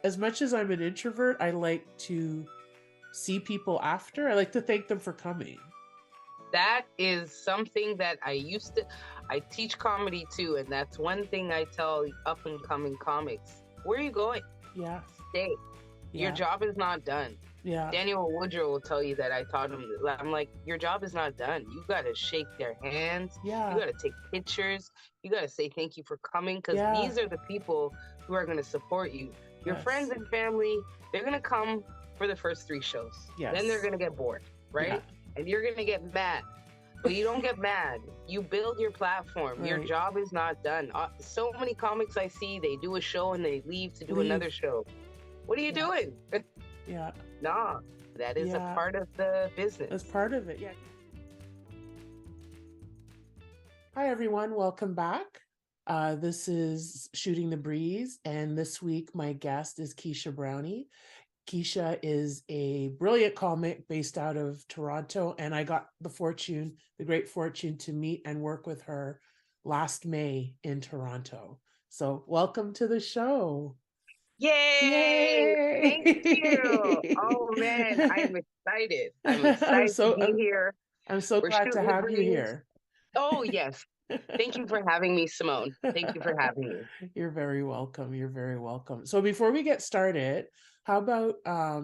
As much as I'm an introvert, I like to see people after. I like to thank them for coming. That is something that I teach comedy too, and that's one thing I tell up and coming comics. Where are you going? Yeah, Stay. Your yeah, job is not done. yeah, Daniel Woodrow will tell you that I taught him. I'm like, your job is not done. You got to shake their hands. You yeah, got to take pictures. You got to say thank you for coming because yeah. these are the people who are going to support you. Your friends Yes, and family, they're going to come for the first three shows. Then they're yes, going to get bored, yeah, right? And you're going to get mad. But you don't get mad. You build your platform. Your right. job is not done. So many comics I see, they do a show and they leave to do Leave. another show. What are you Yeah, doing? yeah, Nah, that is a yeah. part of the That's business. part of it. Yeah. Hi, everyone. Welcome back. This is Shooting the Breeze, and this week my guest is Keesha Brownie. Keesha is a brilliant comic based out of Toronto, and I got the great fortune to meet and work with her last May in Toronto. So, welcome to the show. Yay! Thank you. Yay! Oh man, I'm excited. I'm I'm excited to so be I'm, here. I'm so We're glad to shooting the have you breeze. here. Oh yes. Thank you for having me, Simone. Thank you for having me. You're very welcome. You're very welcome. So before we get started, how about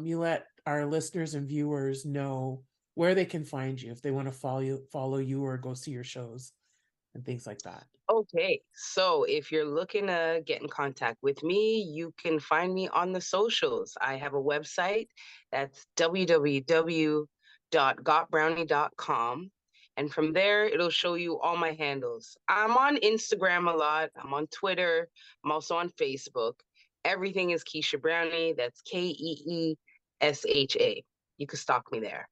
you let our listeners and viewers know where they can find you if they want to follow you or go see your shows and things like that. Okay, so if you're looking to get in contact with me, you can find me on the socials. I have a website that's www.gotbrownie.com. And from there, it'll show you all my handles. I'm on Instagram a lot, I'm on Twitter, I'm also on Facebook. Everything is Keesha Brownie. That's Keesha. You can stalk me there.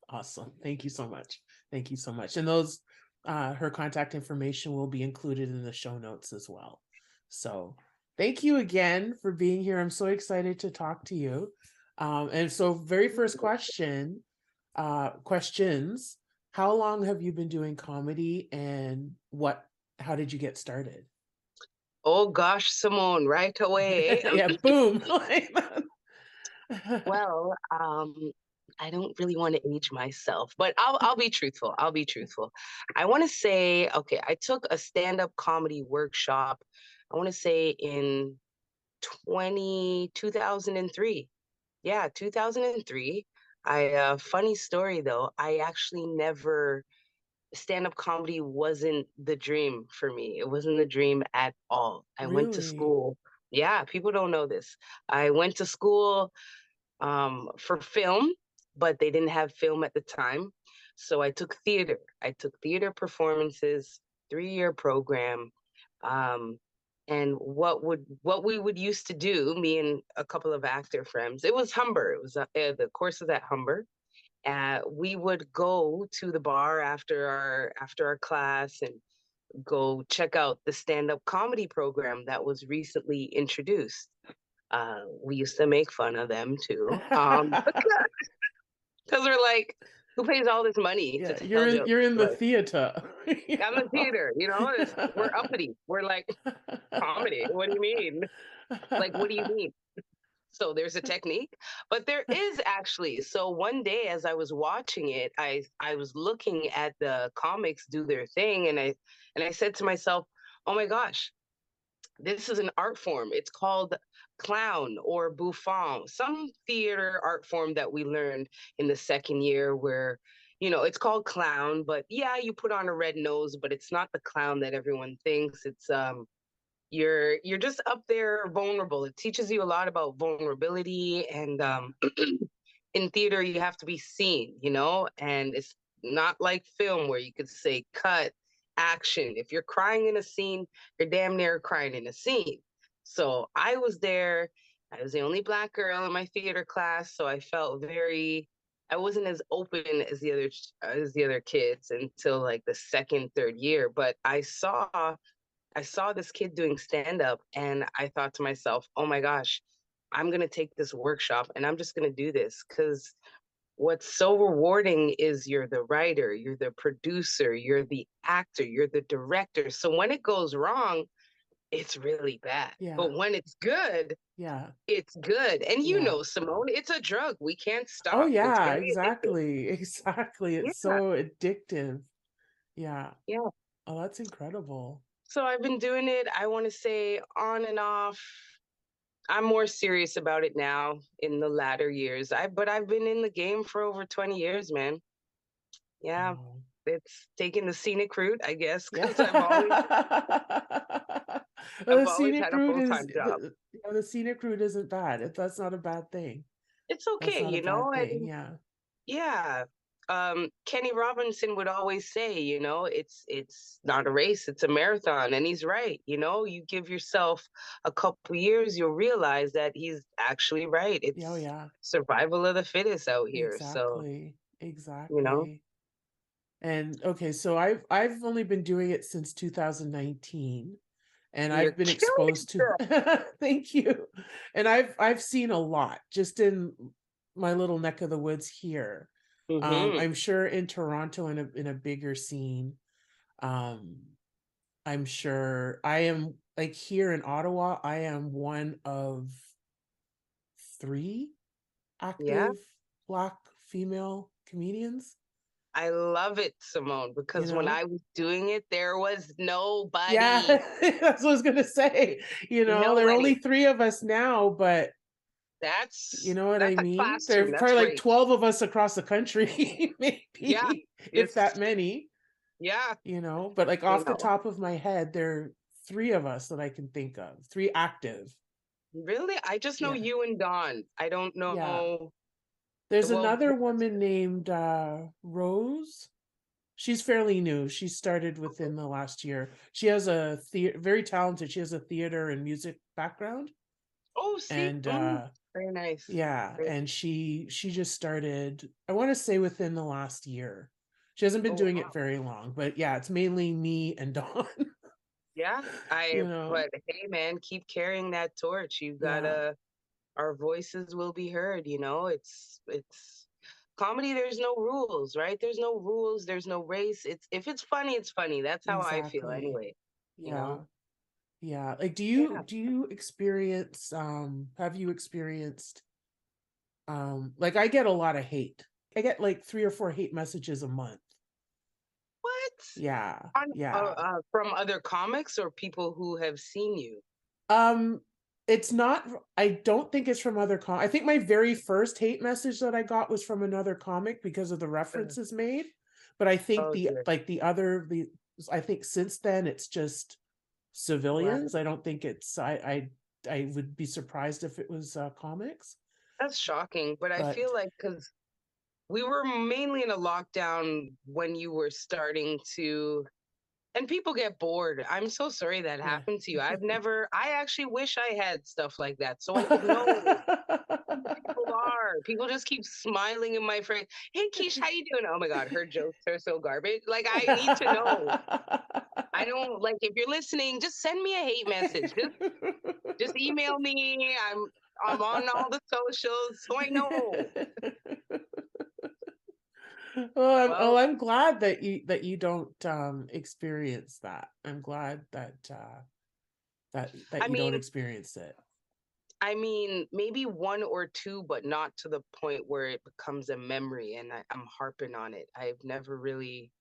Awesome. Thank you so much. Thank you so much. And those her contact information will be included in the show notes as well. So thank you again for being here. I'm so excited to talk to you. And so very first questions. How long have you been doing comedy and how did you get started? Oh gosh, Simone, right away. Yeah, boom. Well, I don't really want to age myself, but I'll be truthful. I'll be truthful. I want to say, okay, I took a stand-up comedy workshop, I want to say in 2003. Yeah, 2003. Funny story though, I actually never stand-up comedy wasn't the dream for me. It wasn't the dream at all. I went to Really? school. Yeah, people don't know this. I went to school for film, but they didn't have film at the time. So I took theater. I took theater performances, 3 year program. Um, and what we would used to do, me and a couple of actor friends, it was Humber. It was the courses at Humber. We would go to the bar after our class and go check out the stand up comedy program that was recently introduced. We used to make fun of them too. Because we're like, who pays all this money to Yeah, tell you're jokes? in the Like, theater. You I'm a know? theater, we're uppity. We're like, comedy. What do you mean? Like, what do you mean? So there's a technique, but there is actually. So one day as I was watching it, I was looking at the comics do their thing, and I said to myself, oh my gosh, this is an art form. It's called clown or bouffon, some theater art form that we learned in the second year where, it's called clown, but yeah, you put on a red nose, but it's not the clown that everyone thinks. It's you're just up there vulnerable. It teaches you a lot about vulnerability and in theater you have to be seen, and it's not like film where you could say cut action. If you're crying in a scene, you're damn near crying in a scene. So I was there. I was the only Black girl in my theater class, so I wasn't as open as the other kids until like the second, third year. But I saw this kid doing stand up and I thought to myself, oh my gosh, I'm going to take this workshop and I'm just going to do this because what's so rewarding is you're the writer, you're the producer, you're the actor, you're the director. So when it goes wrong, it's really bad. Yeah. But when it's good, Yeah. it's good. And you Yeah. know, Simone, it's a drug. We can't Oh, stop. It's yeah, very addictive. exactly, exactly, it's Yeah. so addictive. Yeah. Yeah. Oh, that's incredible. So I've been doing it, I want to say on and off. I'm more serious about it now in the latter years. But I've been in the game for over 20 years, man. Yeah. Wow. It's taking the scenic route, I guess, Yeah. because Well, I've the always scenic had a route is full-time job. the scenic route isn't bad. That's not a bad thing. It's That's okay, not a you know, bad thing. and Yeah. yeah. Kenny Robinson would always say, you know, it's not a race, it's a marathon. And he's right. You know, you give yourself a couple years, you'll realize that he's actually right. Yeah, oh, It's yeah. survival of the fittest out here. So, Exactly. you know, Exactly. And okay, so I've only been doing it since 2019, and you're I've been killing exposed it, to girl. thank you. And I've seen a lot just in my little neck of the woods here. Hmm. I'm sure in Toronto in a bigger scene. Um, I'm sure I am like here in Ottawa, I am one of three Yeah. active Black female comedians, I love it, Simone, you because when know? I was doing it, there was Yeah, nobody. that's what I was gonna say. You know, there are only Nobody. three of us now, but you know what I That's a mean? There classroom. are That's probably like great. 12 of us across the country, Yeah. maybe, if It's that many, yeah, you know. But like you off the know. top of my head, there are three of us that I can think of, three active. Really? I just know Yeah. you and Don. I don't Yeah. know. There's Well, another woman named Rose. She's fairly new. She started within the last year. She has a very talented. She has a theater and music background, oh, see, and very nice. yeah, Very, and she just started, I want to say within the last year. She hasn't been oh, doing wow. it very long, but yeah, it's mainly me and Dawn. Yeah. You know, But hey, man, keep carrying that torch. You yeah, gotta, our voices will be heard, you know? It's comedy, there's no rules, right? There's no rules, there's no race. If it's funny, it's funny. That's how I feel exactly. anyway, you Yeah, know? yeah. Like, Yeah. do you experience have you experienced like I get a lot of hate. I get like 3 or 4 hate messages a month. What? Yeah, On, yeah. from other comics or people who have seen you? Um, it's not, I don't think it's from other I think my very first hate message that I got was from another comic because of the Uh, references made. But I think Oh, dear. the I think since then it's just Wow. civilians. I don't think it's I would be surprised if it was comics. That's shocking. But I But feel like because we were mainly in a lockdown when you were starting to, and people get bored. I'm so sorry that yeah. happened to you. I actually wish I had stuff like that so I could know who people are. People just keep smiling in my face. Hey, Keish, how you doing? Oh my God, her jokes are so garbage. Like, I need to know. I don't like if you're listening, just send me a hate message. Just email me. I'm on all the socials, so I know. Well, Well, I'm glad that you don't experience that. I'm glad that I you don't mean, experience it. maybe one or two, but not to the point where it becomes a memory and I'm harping on it. I've never really,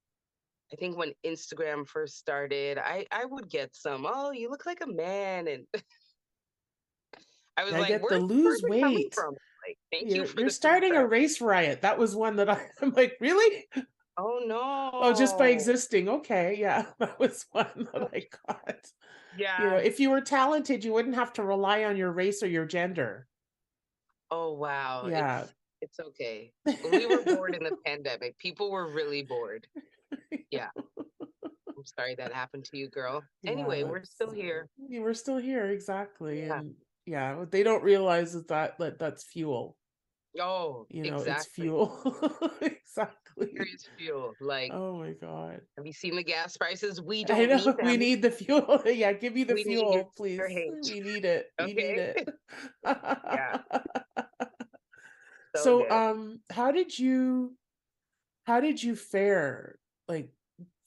I think when Instagram first started, I would get some, oh, you look like a man. And I was I like, get the where's this lose person coming weight. from? Like, thank you for You're the starting a feedback. race riot. That was one that I'm like, really? Oh Oh, just by no. existing. Okay, yeah, that was one that I got. You know, Yeah. if you were talented, you wouldn't have to rely on your race or your gender. Oh wow. Yeah. It's okay. We were bored in the pandemic. People were really bored. Yeah. I'm sorry that happened to you, girl. Yeah, Anyway, we're that's still here. we're still here, exactly. Yeah. And yeah, what they don't realize is that's fuel. Oh, You know, it's exactly. fuel. Exactly. Serious fuel. Like, Oh my God. have you seen the gas prices? We I don't need know we them. need the fuel. Yeah, give me the We need fuel, your please. hate. We need it. We need Okay. it. Yeah. So So, good. how did you fare like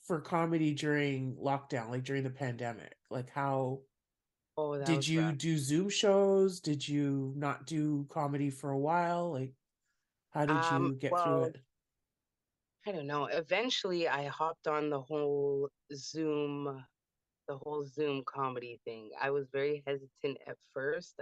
for comedy during lockdown, like during the pandemic? Like how? Oh, that Did was you rough. do Zoom shows? Did you not do comedy for a while? Like, how did you get through Well, it? I don't know. Eventually, I hopped on the whole Zoom comedy thing. I was very hesitant at first.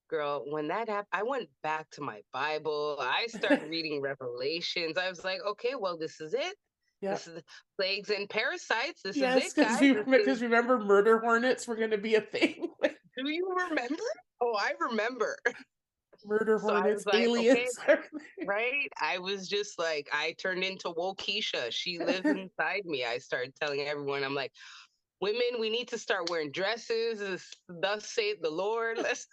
Girl, when that happened, I went back to my Bible. I started reading Revelations. I was like, okay, well, this is it. Yeah. This is plagues and parasites. This is Yes, it, guys. This is, because remember murder hornets were going to be a thing. do you remember? Oh, I remember. Murder So I was hornets, like, okay, aliens. right? I was just like, I turned into woke Keisha. She lives inside me. I started telling everyone, I'm like, women, we need to start wearing dresses. Thus saith the Lord. Let's.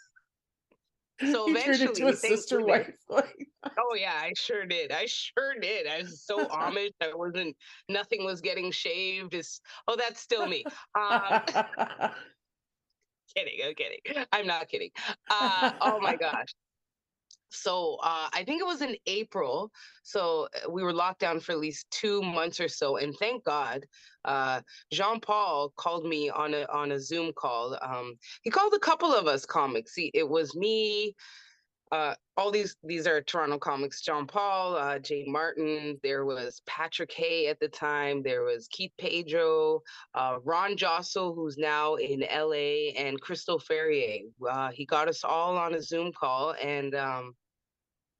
So You turned into a eventually, thank sister goodness. wife. Like, Oh yeah, I sure did. I sure did. I was so Amish. I wasn't. Nothing was getting shaved. It's, oh, that's still me. Um, kidding. I'm kidding. I'm not kidding. Oh my gosh. So I think it was in April. So we were locked down for at least 2 months or so, and thank God, Jean Paul called me on a Zoom call. He called a couple of us comics. It was me. All these are Toronto comics. John Paul, Jay Martin. There was Patrick Hay at the time. There was Keith Pedro, Ron Jossel, who's now in LA, and Crystal Ferrier. He got us all on a Zoom call, and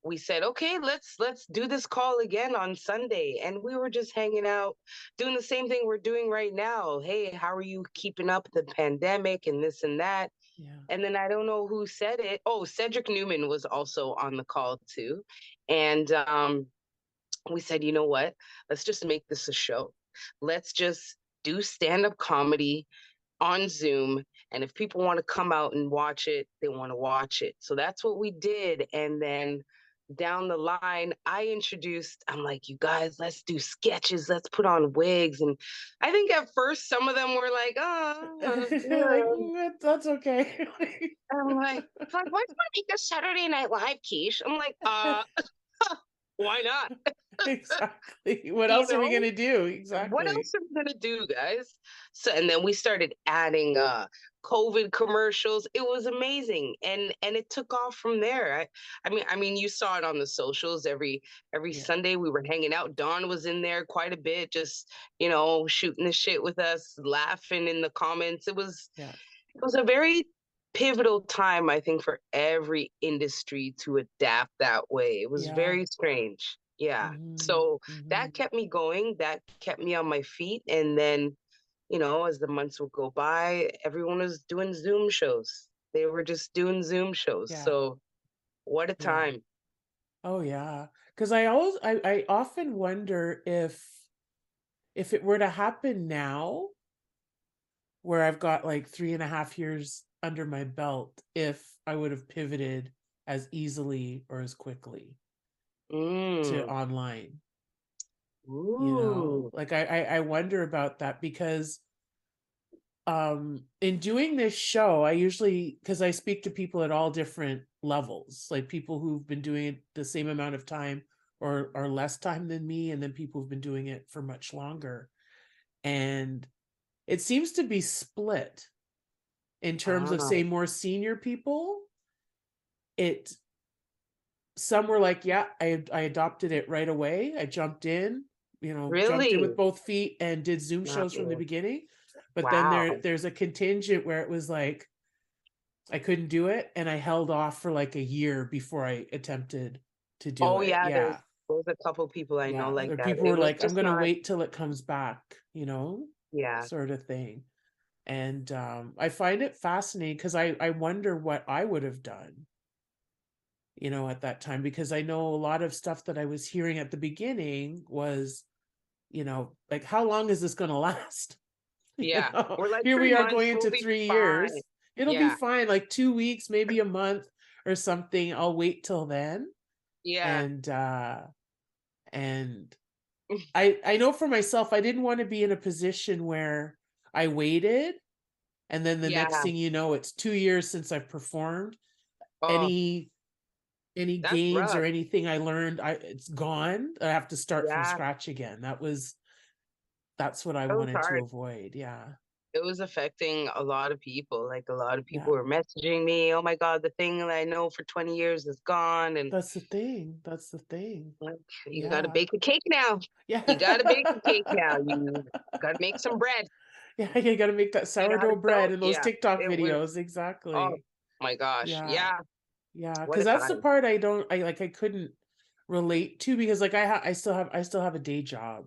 we said, okay, let's do this call again on Sunday. And we were just hanging out, doing the same thing we're doing right now. Hey, how are you keeping up with the pandemic and this and that? yeah. And then I don't know who said it. Oh, Cedric Newman was also on the call too. And we said, you know what? Let's just make this a show. Let's just do stand-up comedy on Zoom. And if people want to come out and watch it, they want to watch it. So that's what we did. And then down the line, I'm like, you guys, let's do sketches, let's put on wigs. And I think at first some of them were like, oh, Like, yeah. That's okay." I'm like, it's like, why do you want to make a Saturday Night Live, Quiche? I'm like, why not? Exactly. What You else are we know? gonna do? What Exactly. else are we gonna do, guys? So and then we started adding COVID commercials. It was amazing. And it took off from there. I mean you saw it on the socials every Yeah. Sunday we were hanging out. Dawn was in there quite a bit, just shooting the shit with us, laughing in the comments. Yeah. It was a very pivotal time, I think, for every industry to adapt that way. It was Yeah. very strange. Yeah. Hmm. So Hmm. that kept me going. That kept me on my feet. And then, as the months would go by, everyone was doing Zoom shows. They were just doing Zoom shows. Yeah. So what a Yeah. time. Oh yeah. Because I often wonder if it were to happen now, where I've got like 3.5 years under my belt, if I would have pivoted as easily or as quickly to Mm. online. Ooh. Like I wonder about that, because in doing this show, I usually, because I speak to people at all different levels, like people who've been doing it the same amount of time or less time than me, and then people who've been doing it for much longer. And it seems to be split in terms of, Ah, say, more senior people. It Some were like, yeah, I adopted it right away. I jumped in, jumped in with really? both feet and did Zoom Not shows from the me. beginning. But then Wow. there's a contingent where it was like I couldn't do it, and I held off for like a year before I attempted to do Oh it. yeah, Yeah. there's a couple people I know Yeah. like There that. people It were was like, I'm just gonna not. wait till it comes back, Yeah. sort of thing. And I find it fascinating, because I wonder what I would have done, at that time, because I know a lot of stuff that I was hearing at the beginning was, like, how long is this going to last? Yeah. We're like Here we are 3 months, going we'll into be 3 years. fine. It'll be Yeah. fine, like 2 weeks, maybe a month or something. I'll wait till then. Yeah. And I know for myself, I didn't want to be in a position where I waited, and then the next Yeah. thing you know, it's 2 years since I've performed. Oh, Any that's gains or rough. anything I learned, it's gone. I have to start from Yeah. scratch again. That's what I That was wanted to hard. avoid. Yeah. it was affecting a lot of people. Like a lot of people Yeah. were messaging me, "Oh my God, the thing that I know for 20 years is gone." And That's the thing. That's the thing. like, you got to Yeah. bake a cake now. Yeah. You got to bake a cake now. You got to make some bread. Yeah, you gotta make that You know how to sourdough bread sew? in those Yeah, TikTok it was. videos. Oh Exactly. my gosh, Yeah. yeah. Yeah, What because a that's the time. part I couldn't relate to because like I still have a day job.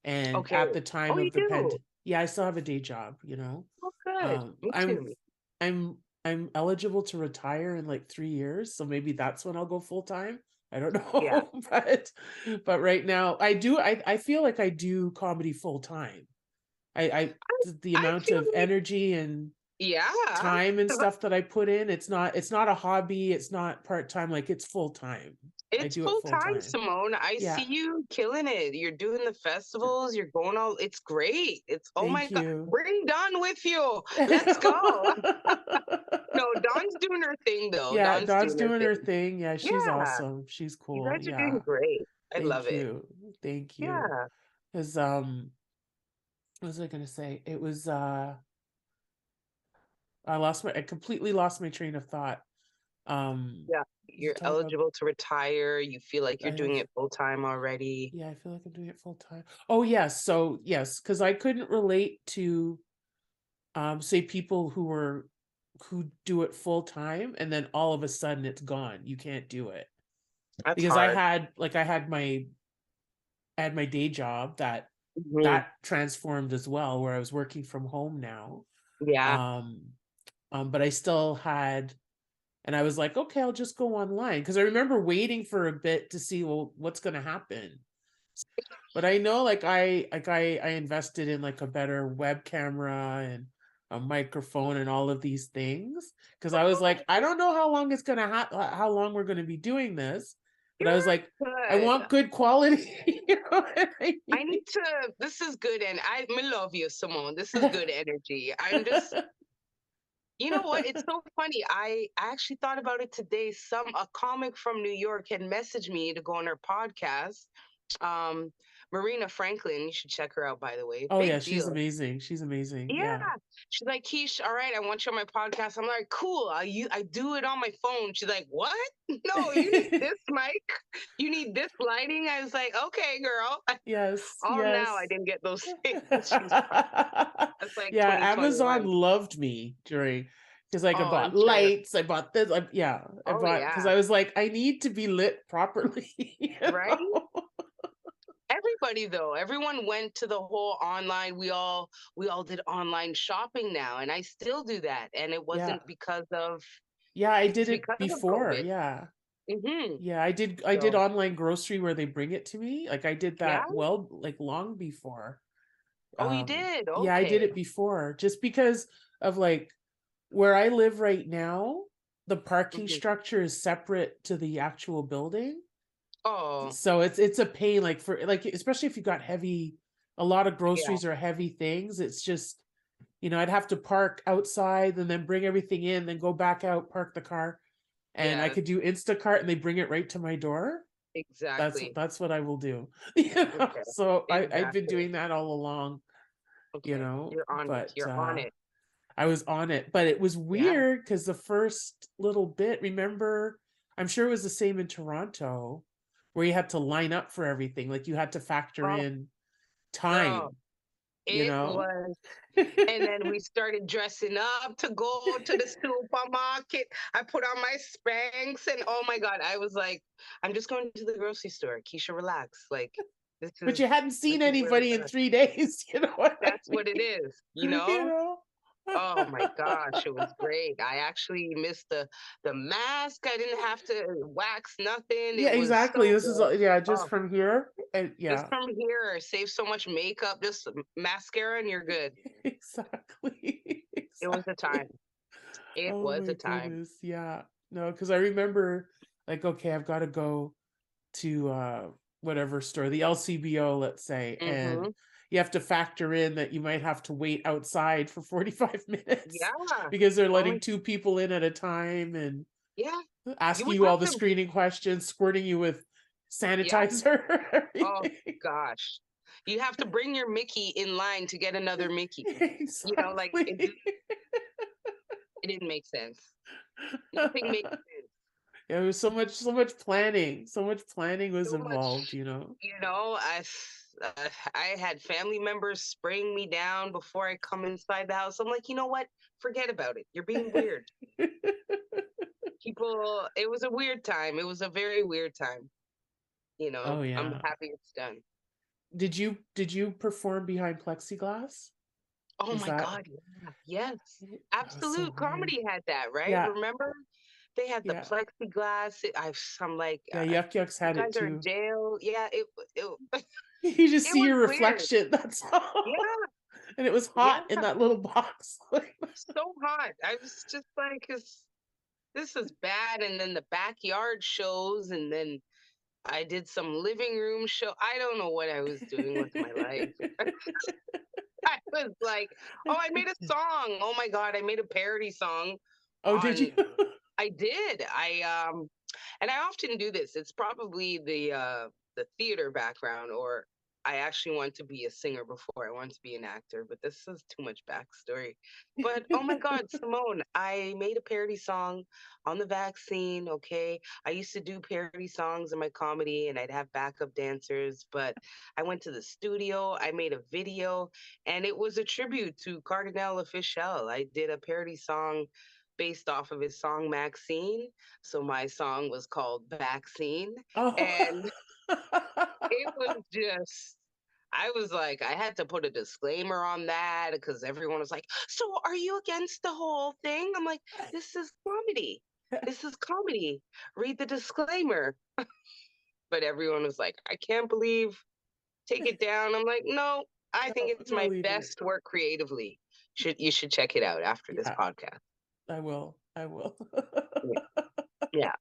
And Okay. at the Oh, time you of the do. yeah, I still have a day job, you know. Oh, good. Um Me I'm too. I'm I'm eligible to retire in like 3 years, so maybe that's when I'll go full time. I don't Yeah. know, but right now I feel like I do comedy full time. The I amount feel of like, energy and yeah. time and stuff that I put in, it's not a hobby, it's not part-time, like it's full time. I It's do it full full time, time. Simone. I Yeah. see you killing it. You're doing the festivals, you're going all, it's great. It's, oh my Thank God, you. bring Dawn with you. Let's go. No, Dawn's doing her thing though. Yeah, Dawn's Dawn's doing her doing her thing. thing. Yeah, she's Yeah, awesome. She's you cool. guys are doing Yeah. great. I love Thank it. you. Thank you. Yeah, 'Cause what was I gonna say? It was I completely lost my train of thought. yeah. Was it You're talking about eligible to retire. You feel like I you're have doing it full time already. yeah, I feel like I'm doing it full time. Oh yes, so yes, because I couldn't relate to say people who do it full time and then all of a sudden it's gone. You can't do it. That's Because hard. I had my day job Hmm. that transformed as well, where I was working from home now. Yeah, Um but I still had and I was like, okay, I'll just go online. Because I remember waiting for a bit to see, well, what's gonna happen. But I know I invested in like a better web camera and a microphone and all of these things because I was like, I don't know how long it's gonna how long we're gonna be doing this, but I was you're like, I good. want good quality. You know what I I mean? need to. This is good, and I love you, Simone. This is good energy. I'm just, you know what? It's so funny. I actually thought about it today. A comic from New York had messaged me to go on her podcast. Um, Marina Franklin, you should check her out, by the way. Oh yeah, Big she's deal. amazing. She's amazing. Yeah. Yeah. She's like, Keish, all right, I want you on my podcast. I'm like, cool. I do it on my phone. She's like, what? No, you need this mic. You need this lighting. I was like, okay, girl. Yes, All now I yes. didn't get those things. She's fine. That's like Yeah, Amazon 2021. loved me during because like I Oh, bought I'm sure. lights, I bought this, yeah, I Oh bought because yeah. I was like, I need to be lit properly, you Right? know? Everybody though, everyone went to the whole online. We all did online shopping now, and I still do that. And it Yeah. wasn't because of Yeah, I did it's it because of before. COVID. Yeah. Hmm. Yeah, I did So online grocery where they bring it to me. Like I did yeah. that well, like long before. Oh, you did? Yeah, I did Okay. it before just because of like where I live right now, the parking Hmm. structure is separate to the actual building. Oh, So it's a pain like for like especially if you got a lot of yeah. groceries or heavy things, it's just I'd have to park outside and then bring everything in, then go back out, park the car, and I Yes, could do Instacart and they bring it right to my door. That's exactly. that's what I will do. You know? Okay. So I've been Exactly. doing that all along, Okay. You're on it. but You're on it. I was on it. But it was Yeah. weird because the first little bit, remember, I'm sure it was the same in Toronto, where you had to line up for everything. Like you had to factor Oh, in girl. time, you It know? was. And then we started dressing up to go to the supermarket. I put on my Spanx and oh my God, I was like, I'm just going to the grocery store. Keisha, relax. Like this But is you hadn't this seen is where it's anybody in at. 3 days, you know what I That's mean? what it is, you You know? know? Oh my gosh, it was great. I actually missed the mask. I didn't have to wax nothing. Yeah, It was exactly. so This is good. yeah, just Oh, from here. And just yeah, from here, save so much makeup, just mascara, and you're good. exactly. It was a time. Exactly. It Oh was my a time. goodness. Yeah. No, because I remember like, okay, I've got to go to whatever store, the LCBO, let's say, and Mm-hmm. you have to factor in that you might have to wait outside for 45 minutes Yeah. because they're Oh letting my, two people in at a time and yeah. You asking would you all have the to, screening questions, squirting you with yeah. sanitizer, Oh everything. gosh. You have to bring your Mickey in line to get another Mickey. You know, like Exactly. it didn't make sense. Nothing made sense. There was so much planning. So much planning was So involved, much, you know. you know, I had family members spraying me down before I come inside the house. I'm like, you know what? Forget about it. You're being weird. People, it was a weird time. It was a very weird time. You Oh know, I'm yeah. happy it's done. Did you perform behind plexiglass? Oh Was my that God. Yeah. Yes. that was so Absolute weird. Comedy had that, right? Yeah, Remember? They had the yeah. plexiglass. I'm like, Yeah, Yuck Yucks you had it guys are in too. jail. Yeah, it You just it see was your weird. reflection, that's all. Yeah, And it was hot in yeah. that little box. So hot. I was just like, this is bad. And then the backyard shows, and then I did some living room show. I don't know what I was doing with my life. I was like, oh, I made a song. Oh my God, I made a parody song Oh, did on you? I did. And I often do this. It's probably the theater background, or I actually want to be a singer before I want to be an actor, but this is too much backstory. But oh my God, Simone, I made a parody song on the vaccine. Okay. I used to do parody songs in my comedy and I'd have backup dancers, but I went to the studio, I made a video, and it was a tribute to Cardinal Official. I did a parody song based off of his song Maxine. So my song was called Vaccine. Oh. And it was just, I was like, I had to put a disclaimer on that because everyone was like, so are you against the whole thing? I'm like, this is comedy. This is comedy. Read the disclaimer. But everyone was like, I can't believe, take it down. I'm like, no, I think No, it's no, my leave it. best work creatively. You should check it out after this Yeah, podcast. I will. I will. Yeah. Yeah.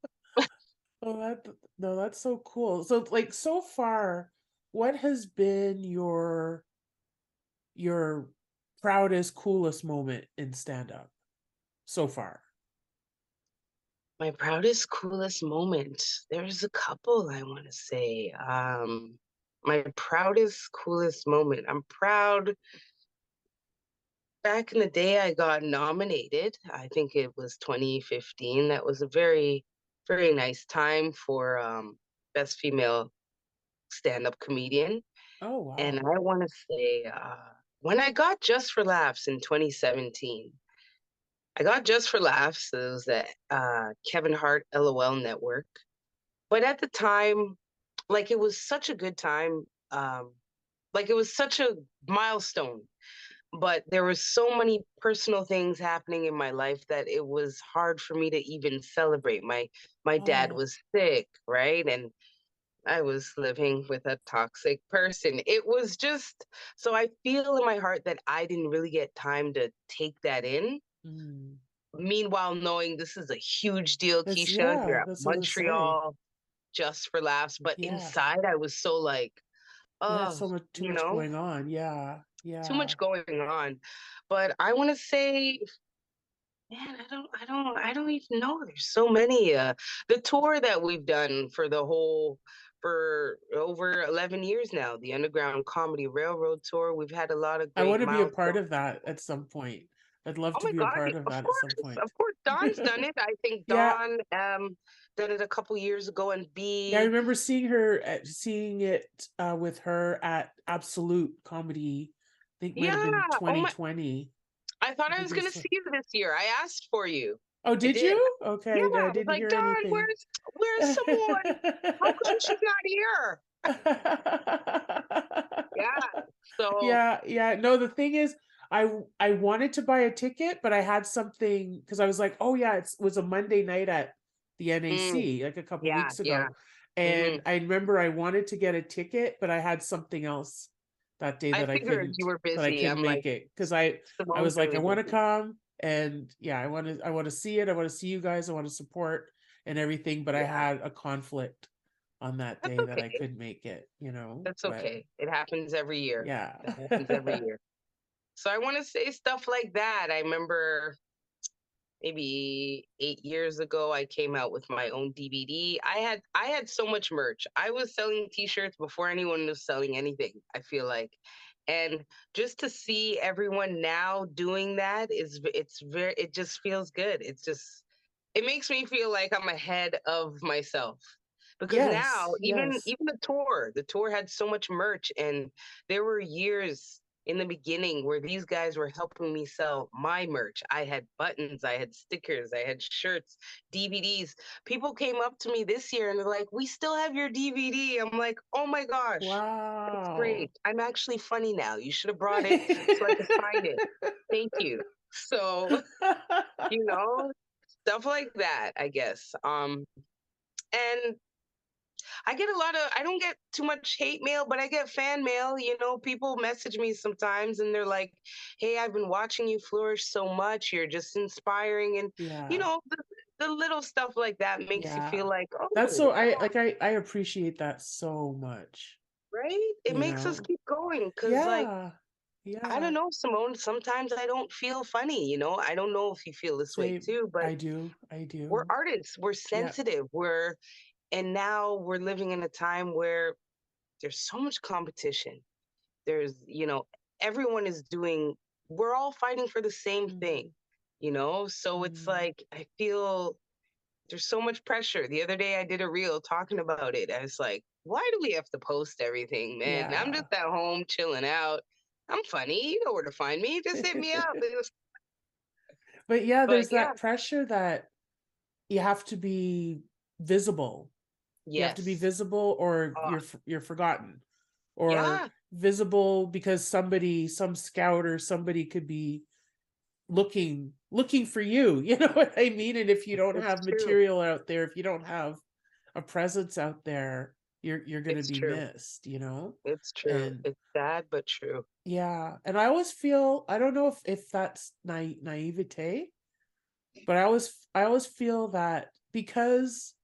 Oh, that no, that's so cool. So, like, so far, what has been your proudest, coolest moment in stand up so far? My proudest, coolest moment. There's a couple I want to say. My proudest, coolest moment. I'm proud. Back in the day, I got nominated. I think it was 2015. That was a very, very nice time for best female stand-up comedian. Oh, And wow. I want to say, when I got Just for Laughs in 2017, I got Just for Laughs. It was the Kevin Hart LOL network. But at the time, like it was such a good time. Like it was such a milestone. But there were so many personal things happening in my life that it was hard for me to even celebrate. My dad Oh, was sick, right? And I was living with a toxic person. It was just so I feel in my heart that I didn't really get time to take that in. mm. Meanwhile, knowing this is a huge deal, That's Keesha, you're yeah. at That's what I was say. Montreal, just for laughs. But Yeah, inside, I was so like, you had oh, so much, too you much know, going on. Yeah, too yeah. much going on. But I want to say, man, I don't even know. There's so many. The tour that we've done for over 11 years now, the Underground Comedy Railroad Tour. We've had a lot of I great want to be a part milestones. of that at some point. I'd love Oh to my be a God! part of that at some point. Of course, Don's done it. I think Yeah, Don did it a couple years ago, and yeah. I B, remember seeing it with her at Absolute Comedy. I think might have been yeah. Oh my! 2020. I thought I I think was it gonna was. see you this year. I asked for you. Oh, I did did. you? Yeah, Okay, I I was didn't like, hear Don, anything. where's Simone? How come she's not here? Yeah. So, Yeah, yeah. No, the thing is, I wanted to buy a ticket, but I had something because I was like, oh yeah, it was a Monday night at the mm, NAC like a couple yeah, weeks yeah. ago, hmm and I remember I wanted to get a ticket, but I had something else that day I figured you were that I busy. couldn't I'm like, make it because I Simone's was like, I really want to busy. come, and yeah, I want to see it, I want to see you guys, I want to support and everything, but I Yeah, had a conflict on that that's day that I okay. couldn't make it, That's but okay. It happens every year. yeah. It happens every year. So I want to say stuff like that. I remember maybe 8 years ago, I came out with my own DVD. I had so much merch. I was selling t-shirts before anyone was selling anything, I feel like. And just to see everyone now doing that it's very, it just feels good. It makes me feel like I'm ahead of myself. Because now Yes, yes. even the tour had so much merch, and there were years in the beginning where these guys were helping me sell my merch. I had buttons, I had stickers, I had shirts, DVDs. People came up to me this year and they're like, "We still have your DVD." I'm like, "Oh my gosh, that's Wow. great. I'm actually funny now. You should have brought it so I could sign it. Thank you." So, you know, stuff like that, I guess. And I get a lot of, I don't get too much hate mail, but I get fan mail. People message me sometimes and they're like, "Hey, I've been watching you flourish so much. You're just inspiring." And, you Yeah, know, the, the little stuff like that makes you yeah. feel like, That's so oh, I appreciate that so much, right? It you makes us know? keep going. Cause, like, Yeah. I don't Yeah. know, Simone, sometimes I don't feel funny. I don't know if you feel this way Same. too, but I do. I we're do. artists, we're Yeah. sensitive, and now we're living in a time where there's so much competition. There's everyone is doing, we're all fighting for the same thing, Mhm. so it's Mhm. like I feel there's so much pressure. The other day I did a reel talking about it. I was like, why do we have to post everything, man? I'm Yeah. just at home chilling out. I'm funny, you know where to find me, just hit me up. But yeah, But there's yeah, that pressure that you have to be visible. You have to be yes. visible or uh, you're forgotten. Or yeah, visible because some scout or somebody could be looking for you. You know what I mean? And if you don't it's have true. material out there, if you don't have a presence out there, you're going to It's be true. missed. It's true. And It's sad but true. yeah, and I always feel, I don't know if that's naivete, but I always feel that because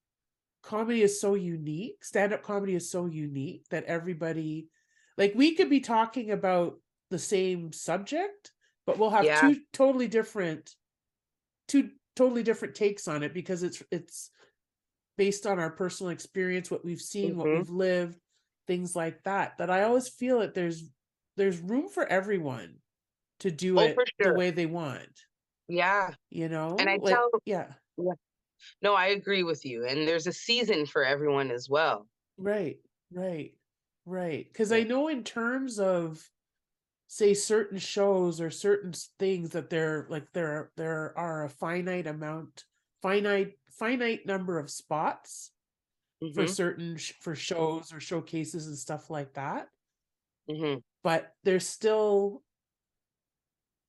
comedy is so unique, stand-up comedy is so unique that everybody, like, we could be talking about the same subject, but we'll have Yeah. two totally different takes on it because it's based on our personal experience, what we've seen, what Hmm. we've lived, things like that. That I always feel that there's room for everyone to do Oh, for it the sure. way they want, Yeah. And I like, tell, yeah. yeah, no, I agree with you. And there's a season for everyone as well. Right, right, right. Because I Yeah. know in terms of, say, certain shows or certain things that there are a finite number of spots for Hmm. for shows or showcases and stuff like that. Hmm. But there's still,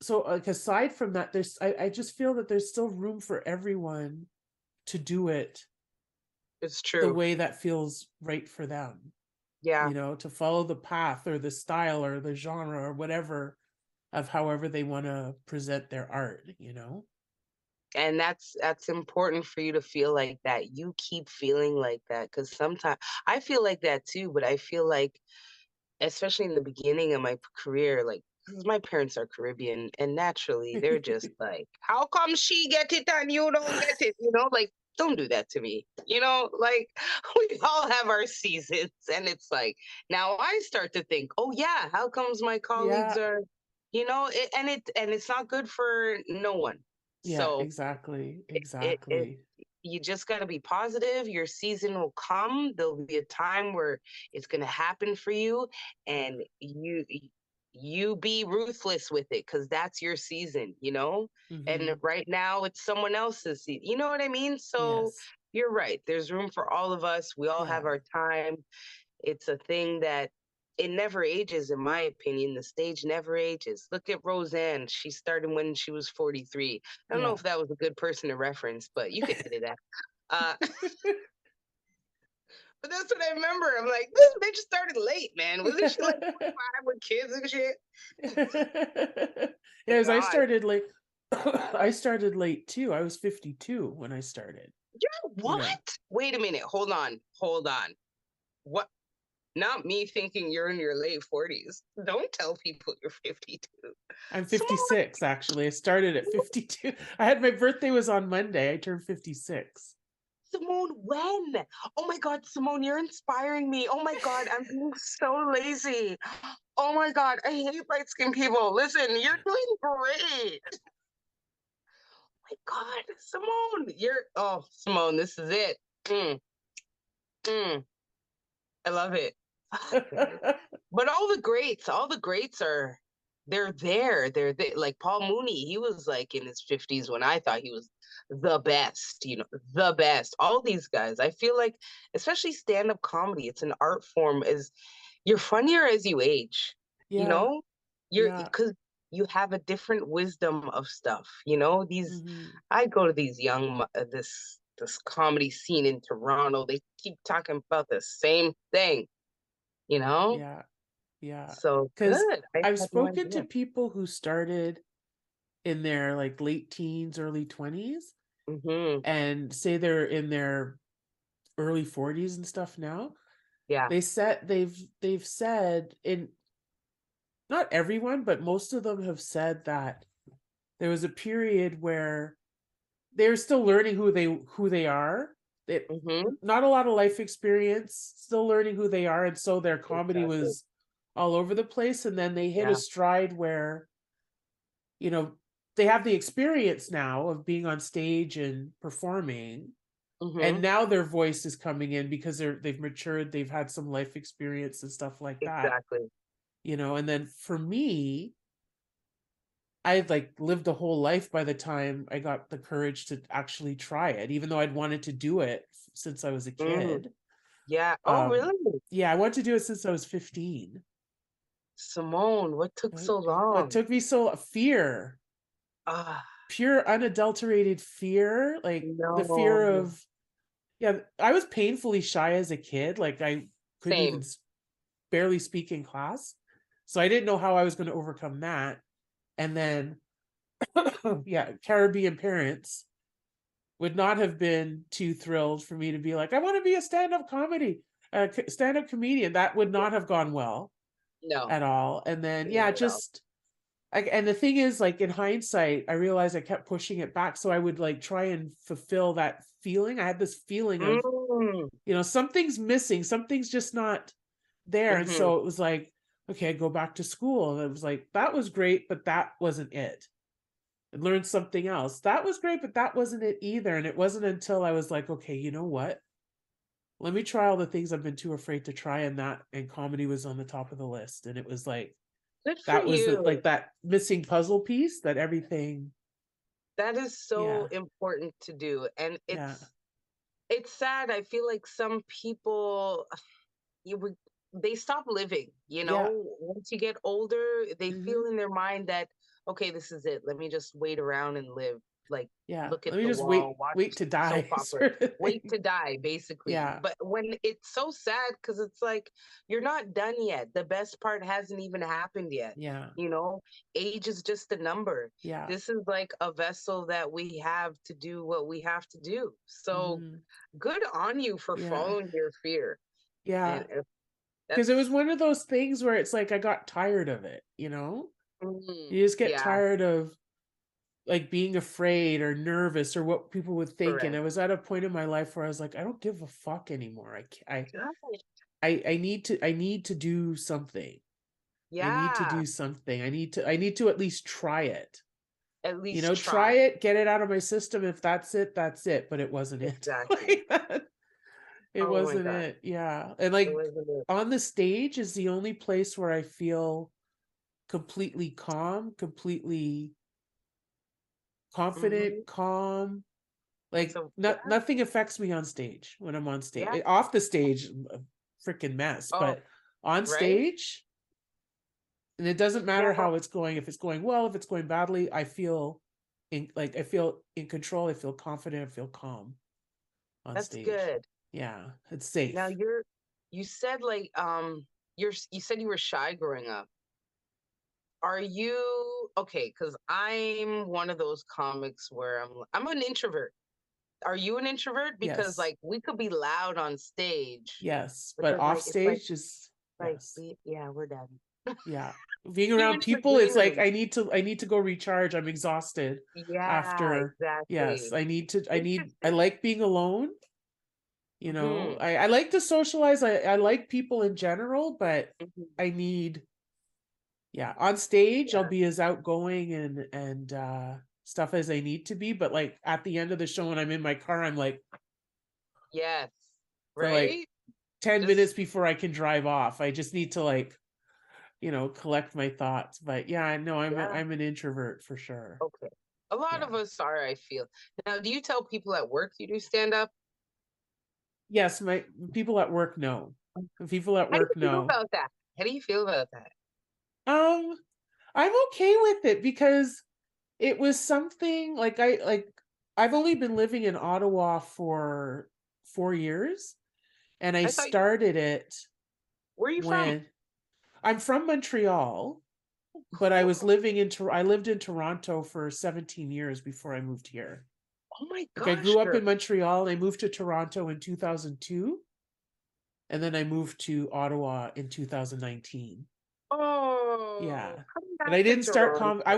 so, like, aside from that, I just feel that there's still room for everyone to do it It's the true. way that feels right for them, Yeah. to follow the path or the style or the genre or whatever of however they want to present their art. And that's important for you to feel like that. You keep feeling like that because sometimes I feel like that too, but I feel like, especially in the beginning of my career, like, 'cause my parents are Caribbean and naturally they're just like, how come she get it and you don't get it? Like, don't do that to me. Like, we all have our seasons. And it's like, now I start to think, oh yeah, how comes my colleagues Yeah, are, and it's not good for no one. yeah, So exactly, it exactly. you just got to be positive. Your season will come. There'll be a time where it's going to happen for you, and you be ruthless with it because that's your season. And Hmm. right now it's someone else's season. You know what I mean? So Yes. you're right, there's room for all of us. We all have Yeah. our time. It's a thing that it never ages, in my opinion. The stage never ages. Look at Roseanne. She started when she was 43. I don't know Yeah. if that was a good person to reference, but you could edit that. But that's what I remember. I'm like, this bitch started late, man. Wasn't she like 25 with kids and shit? My Yes, I God. started late. I started late too. I was 52 when I started. Yeah, You know. what? Wait a minute. Hold on. Hold on. What? Not me thinking you're in your late 40s. Don't tell people you're 52. I'm Simone, 56, actually. I started at 52. I had my birthday was on Monday. I turned 56. Simone, when? Oh my God, Simone, you're inspiring me. Oh my God, I'm being so lazy. Oh my God, I hate light skinned people. Listen, you're doing great. My God, Simone, Simone, this is it. Mm, mm, I love it. Fuck. But all the greats are, they're there. They're there. Like Paul Mooney, he was like in his 50s when I thought he was the best, the best. All these guys, I feel like, especially stand-up comedy, it's an art form, is you're funnier as you age, you Yeah, know? You're yeah. because you have a different wisdom of stuff, these Hmm. I go to these this comedy scene in Toronto. They keep talking about the same thing, you know? Yeah, yeah. So Because good. I I've had no spoken to idea. people who started in their like late teens, early 20s, Hmm. and say they're in their early 40s and stuff now. Yeah. They've said, in not everyone, but most of them have said that there was a period where they're still learning who they are. It Hmm. Not a lot of life experience, still learning who they are, and so their comedy Exactly. was all over the place. And then they hit a Yeah. stride where you know they have the experience now of being on stage and performing, Hmm. and now their voice is coming in because they've matured, they've had some life experience and stuff like that. Exactly. And then for me, I like lived a whole life by the time I got the courage to actually try it, even though I'd wanted to do it since I was a Mm. kid. Yeah. Oh, Um, really? yeah, I wanted to do it since I was 15. Simone, what took so What long? took me so fear, Ah, pure unadulterated fear, like the fear no. of, yeah, I was painfully shy as a kid. Like I couldn't even Same. barely speak in class. So I didn't know how I was going to overcome that. And then, yeah, Caribbean parents would not have been too thrilled for me to be like, I want to be a stand-up comedian. That would not have gone well No, at all. And then, yeah, not at all. just and the thing is, like in hindsight, I realized I kept pushing it back. So I would like try and fulfill that feeling. I had this feeling of, Mm. something's missing, something's just not there. And Hmm. so it was like, okay, I go back to school. And it was like, that was great, but that wasn't it. I learned something else. That was great, but that wasn't it either. And it wasn't until I was like, okay, you know what? Let me try all the things I've been too afraid to try. And comedy was on the top of the list. And it was like, Good for that was you. like that missing puzzle piece that everything. That is so Yeah. important to do. And Yeah. it's sad. I feel like some people you would they stop living, Yeah. once you get older, they feel Hmm. in their mind that, okay, this is it, let me just wait around and live, like Yeah. look at Let me the just wall, watch wait to soap die, opera, sort of wait thing. to die, basically. Yeah. But when it's so sad, because it's like you're not done yet, the best part hasn't even happened yet, Yeah. you know age is just a number. Yeah. This is like a vessel that we have to do what we have to do. So Hmm. good on you for Yeah. following your fear. Yeah. And if Because it was that's one of those things where it's like I got tired of it. mm, You just get yeah, tired of like being afraid or nervous or what people would think. And I correct. was at a point in my life where I was like, I don't give a fuck anymore. Good. I need to do something. I need to Yeah, do something. I need to at least try it. at least Try try. it, get it out of my system. If that's it, that's it. But it wasn't it. Exactly. Like that. It Oh my wasn't God. it. Yeah. And It like wasn't it. on the stage is the only place where I feel completely calm, completely confident, Hmm. calm. It's Like a yeah, nothing affects me on stage when I'm on stage. yeah. Off the stage, a freaking mess. Oh, But on right. stage, and it doesn't Yeah, matter but how it's going. If it's going well, if it's going badly, I feel in control. I feel confident. I feel calm on that's stage. good. Yeah, it's Now safe. you said like you said you were shy growing up. Are you okay? Because I'm one of those comics where I'm an introvert. Are you an introvert? Because Yes. like we could be loud on stage, Yes. but But then off like it's like stage is like yes. yeah, we're done. Yeah. Being You around into the people, green it's like room. I need to go recharge. I'm exhausted Yeah, after. Yes. exactly. I Interesting. like being alone. Hmm. I like to socialize. I like people in general, but Hmm. I need, yeah, on stage I'll Yeah. be as outgoing and stuff as I need to be. But like at the end of the show when I'm in my car, I'm like Yes. for like Right? 10 minutes Just before I can drive off. I just need to like, collect my thoughts. But yeah, I know yeah. I'm an introvert for sure. Okay. A lot Yeah. of us are, I feel. Now, do you tell people at work you do stand up? Yes, my people at work know. People at How do work you feel know. about that? How do you feel about that? Um, I'm okay with it because it was something like I've only been living in Ottawa for 4 years, and I I thought you, started it where are you from? when I'm from Montreal, but Cool. I lived in Toronto for 17 years before I moved here. Oh my Like I gosh, grew up girl. in Montreal and I moved to Toronto in 2002, and then I moved to Ottawa in 2019. Oh, Yeah. come And back I to didn't start Toronto. com I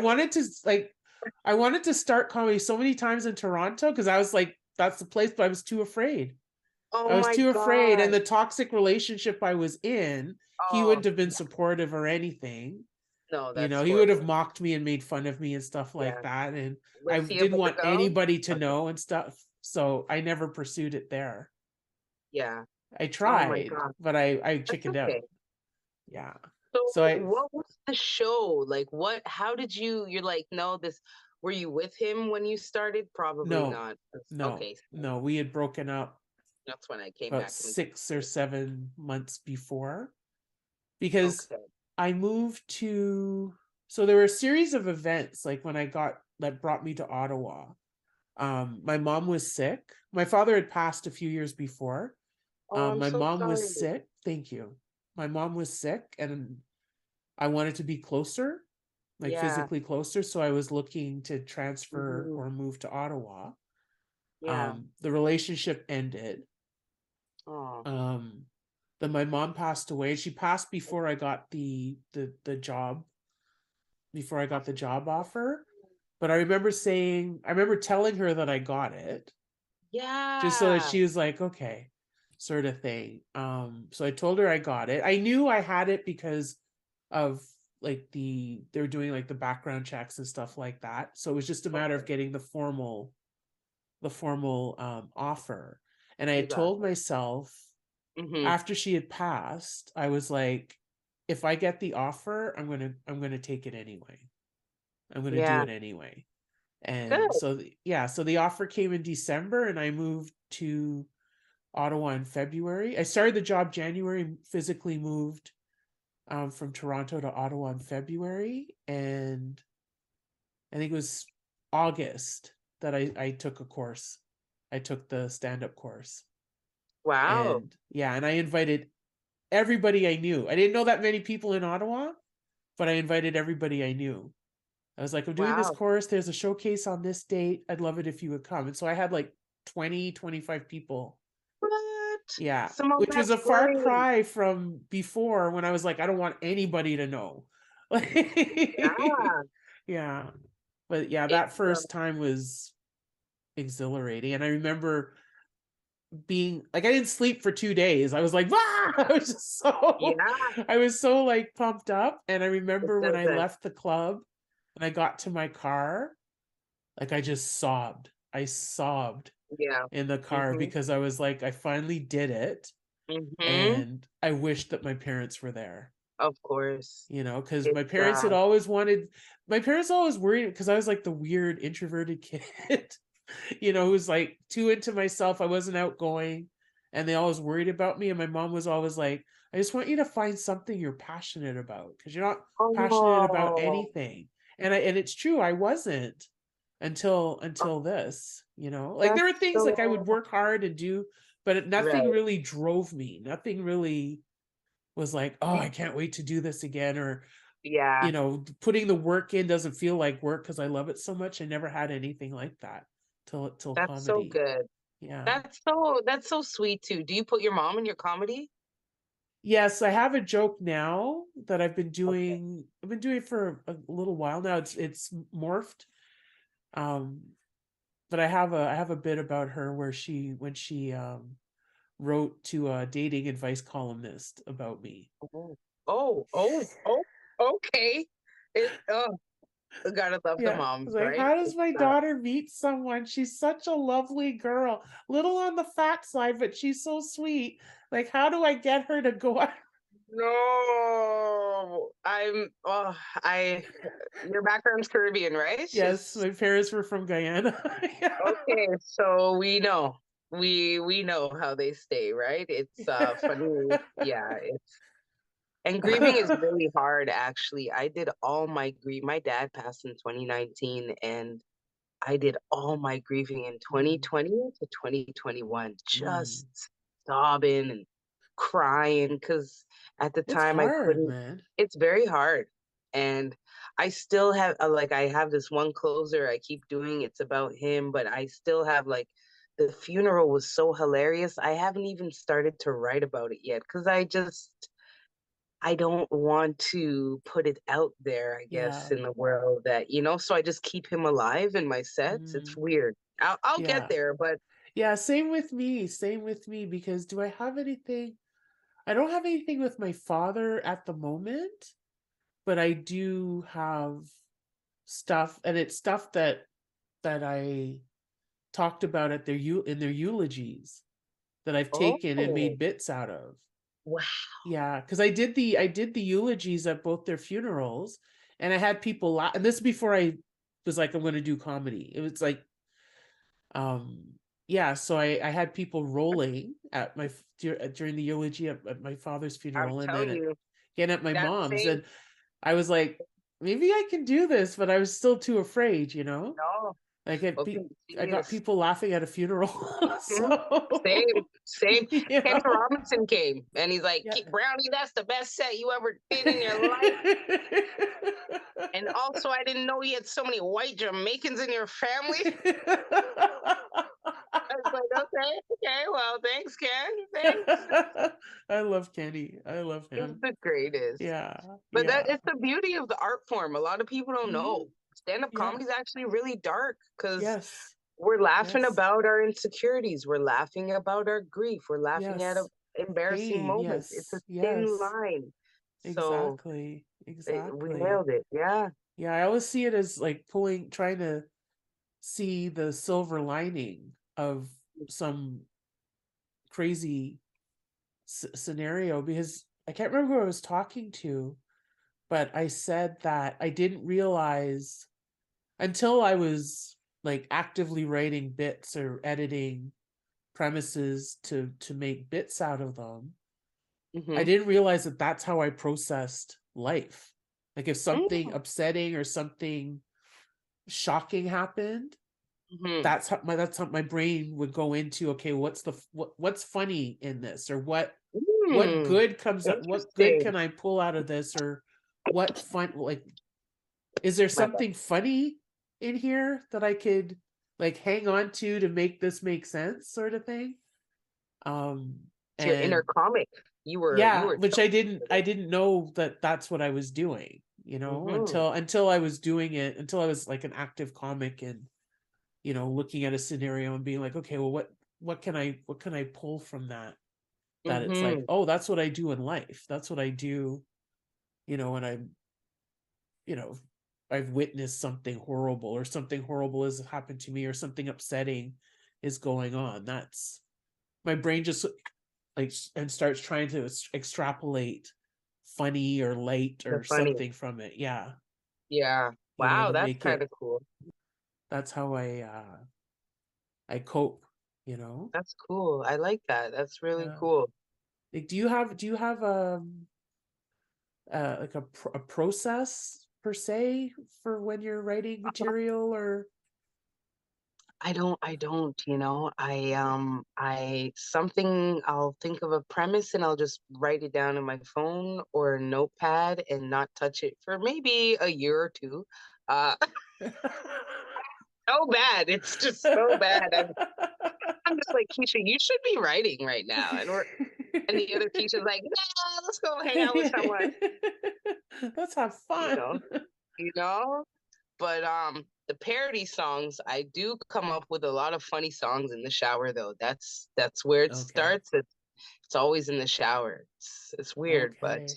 wanted to start comedy so many times in Toronto because I was like, that's the place, but I was too afraid. Oh I was my too afraid. And God. the toxic relationship I was in, he Oh, wouldn't have been yeah. supportive or anything. No, that's He would have horrible. mocked me and made fun of me and stuff like Yeah. that. And I Was he a didn't better want girl? anybody to Okay. know and stuff. So I never pursued it there. Yeah. I Oh my tried, God. but I That's chickened okay. out. Yeah. So So I what was the show? Like what how did you're like, no, this were you with him when you started? Probably no, not. no, Okay, so no. We had broken up that's when I came about back to Montreal. 6 or 7 months before because Okay. I moved to. So there were a series of events like when I got that brought me to Ottawa. My mom was sick. My father had passed a few years before. Oh, I'm My so mom sorry. was sick. Thank you. My mom was sick, and I wanted to be closer, like Yeah. physically closer. So I was looking to transfer Hmm. or move to Ottawa. Yeah. The relationship ended. Oh. Um, then my mom passed away. She passed before I got the job, before I got the job offer. But I remember telling her that I got it, just so that Yeah. she was like, okay, sort of thing. So I told her I got it. I knew I had it because of like they were doing like the background checks and stuff like that. So it was just a matter of Okay. getting the formal offer. And I You had got told it. myself Hmm. after she had passed, I was like, if I get the offer, I'm gonna take it anyway. I'm gonna do Yeah. it anyway. And Good. so yeah, so the offer came in December, and I moved to Ottawa in February. I started the job January, physically moved from Toronto to Ottawa in February, and I think it was August that I took a course. I took the stand up course, Wow. and yeah, and I invited everybody I knew. I didn't know that many people in Ottawa, but I invited everybody I knew. I was like, I'm doing this Wow. course. There's a showcase on this date. I'd love it if you would come. And so I had like 25 people. What? Yeah. Simone, Which was that's a far great. cry from before when I was like, I don't want anybody to know. Yeah. Yeah. But yeah, It, that first time was exhilarating. And I remember being like, I didn't sleep for 2 days. I was like, ah! I was just so, yeah, I was so like pumped up. And I it remember when I doesn't. left the club and I got to my car, like I just sobbed. I sobbed Yeah. in the car Hmm. because I was like, I finally did it. Hmm. And I wished that my parents were there, Of course. because It's my parents always worried because I was like the weird introverted kid, who was like too into myself. I wasn't outgoing, and they always worried about me. And my mom was always like, I just want you to find something you're passionate about because you're not passionate about oh, anything. And it's true, I wasn't oh, until this, like there were that's things like I would so work hard and do, but nothing right. really drove me. Nothing really was like, oh, I can't wait to do this again, or Yeah. putting the work in doesn't feel like work because I love it so much. I never had anything like that. till That's so comedy. good. Yeah. That's so sweet too. Do you put your mom in your comedy? Yes, I have a joke now that Okay. I've been doing for a little while now. It's morphed. Um, but I have a bit about her where she when she wrote to a dating advice columnist about me. Oh, oh, okay. Gotta love the Yeah. It's moms, like, right? how does It's my daughter meet someone? She's such a lovely girl. Little on the fat side, but she's so sweet. Like, how do I get her to go out? no, I your background's Caribbean, right? It's Yes, just my parents were from Guyana. okay, so we know. We know how they stay, right? It's funny. Yeah, it's and grieving is really hard actually. I did all my grief. My dad passed in 2019 and I did all my grieving in Mm, 2020 to 2021, mm. just sobbing and crying because at the It's time I hard, couldn't. man. It's very hard. And I still have, like, I have this one closer I keep doing. It's about him, but I still have, like, the funeral was so hilarious. I haven't even started to write about it yet because I don't want to put it out there, I guess, Yeah. in the world that, so I just keep him alive in my sets. It's Mm, weird. I'll get yeah. there, but Yeah, same with me. Same with me because do I have anything? I don't have anything with my father at the moment, but I do have stuff and it's stuff that I talked about at in their eulogies that I've taken and oh, made bits out of. wow. Yeah, because I did the eulogies at both their funerals, and I had people laugh. And this is before I was like, I'm going to do comedy. It was like, um, yeah. So I had people rolling at during the eulogy at my father's I'm funeral, and then telling you, again at my that mom's, same, and I was like, maybe I can do this, but I was still too afraid, you know. no, Like okay, I got serious. people laughing at a funeral, Mhm. Same, so same. you Kenny know, Robinson came and he's like, yeah. Brownie, that's the best set you ever did in your life. And also, I didn't know you had so many white Jamaicans in your family. I was like, okay, okay, well, thanks, Ken. Thanks. I love Kenny. I love He's him. the greatest. Yeah, But that yeah. it's the beauty of the art form. A lot of people don't Hmm. know. Stand-up Yeah. comedy is actually really dark because Yes. we're laughing Yes. about our insecurities. We're laughing about our grief. We're laughing at Yes. embarrassing Pain. moments. It's a Yes. thin Yes. line. So Exactly. we Exactly. nailed it. Yeah. Yeah, I always see it as like trying to see the silver lining of some crazy scenario because I can't remember who I was talking to, but I said that I didn't realize until I was like actively writing bits or editing premises to make bits out of them. I Mm-hmm. didn't realize that that's how I processed life. Like if something Mm-hmm. upsetting or something shocking happened, that's how my brain would go into, okay, what's funny in this, or what Mm. good comes up, what good Interesting. can I pull out of this, or what fun, like, is there My bad. something funny in here that I could like hang on to make this make sense, sort of thing. um It's your inner and comic. You yeah, were which I chosen didn't know that that's what I was doing, you for know, it. until I was doing it, until I was like an active comic and looking at a scenario and being like, okay, well, what can I pull from that, that it's like, Mm-hmm. oh, that's what I do in life, that's what I do, when I'm, you know I've witnessed something horrible, or something horrible has happened to me, or something upsetting is going on. That's my brain just like and starts trying to extrapolate funny or light The or funny. something from it. Yeah, Yeah. Wow, to that's make kind of it. cool. That's how I cope. You know. That's cool. I like that. That's really Yeah. cool. Like, do you have like a process per se for when you're writing material, or Something I'll think of a premise and I'll just write it down in my phone or a notepad and not touch it for maybe a year or two. Uh so bad. It's just so bad. I'm just like, Keisha, you should be writing right now. And the other Keisha's like, no, let's go hang out with someone, Let's have you fun. know, you know. But the parody songs, I do come up with a lot of funny songs in the shower though. That's where it Okay. starts. It's always in the shower. It's weird, but Okay.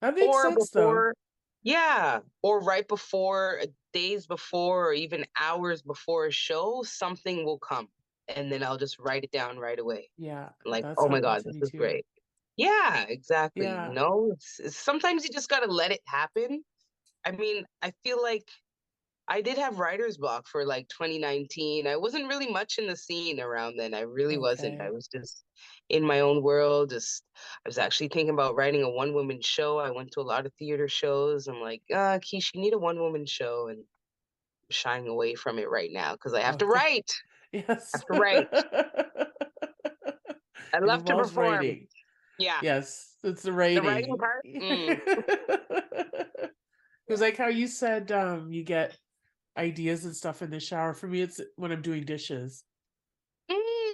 That makes or sense though. before, yeah, or right before, days before, or even hours before a show, something will come, and then I'll just write it down right away. Yeah, Like, that's oh my happened God, to this me is too. great. Yeah, exactly. Yeah. Sometimes you just gotta let it happen. I mean, I feel like I did have writer's block for like 2019. I wasn't really much in the scene around then. I really wasn't. I Okay. was just in my own world. I was actually thinking about writing a one woman show. I went to a lot of theater shows. I'm like, Keish, you need a one woman show, and I'm shying away from it right now because I have to Okay. write. I Yes. have to write. I It love to involves perform. writing. Yeah, Yes, it's the the writing writing. part. It was like how you said you get ideas and stuff in the shower. For me, it's when I'm doing dishes.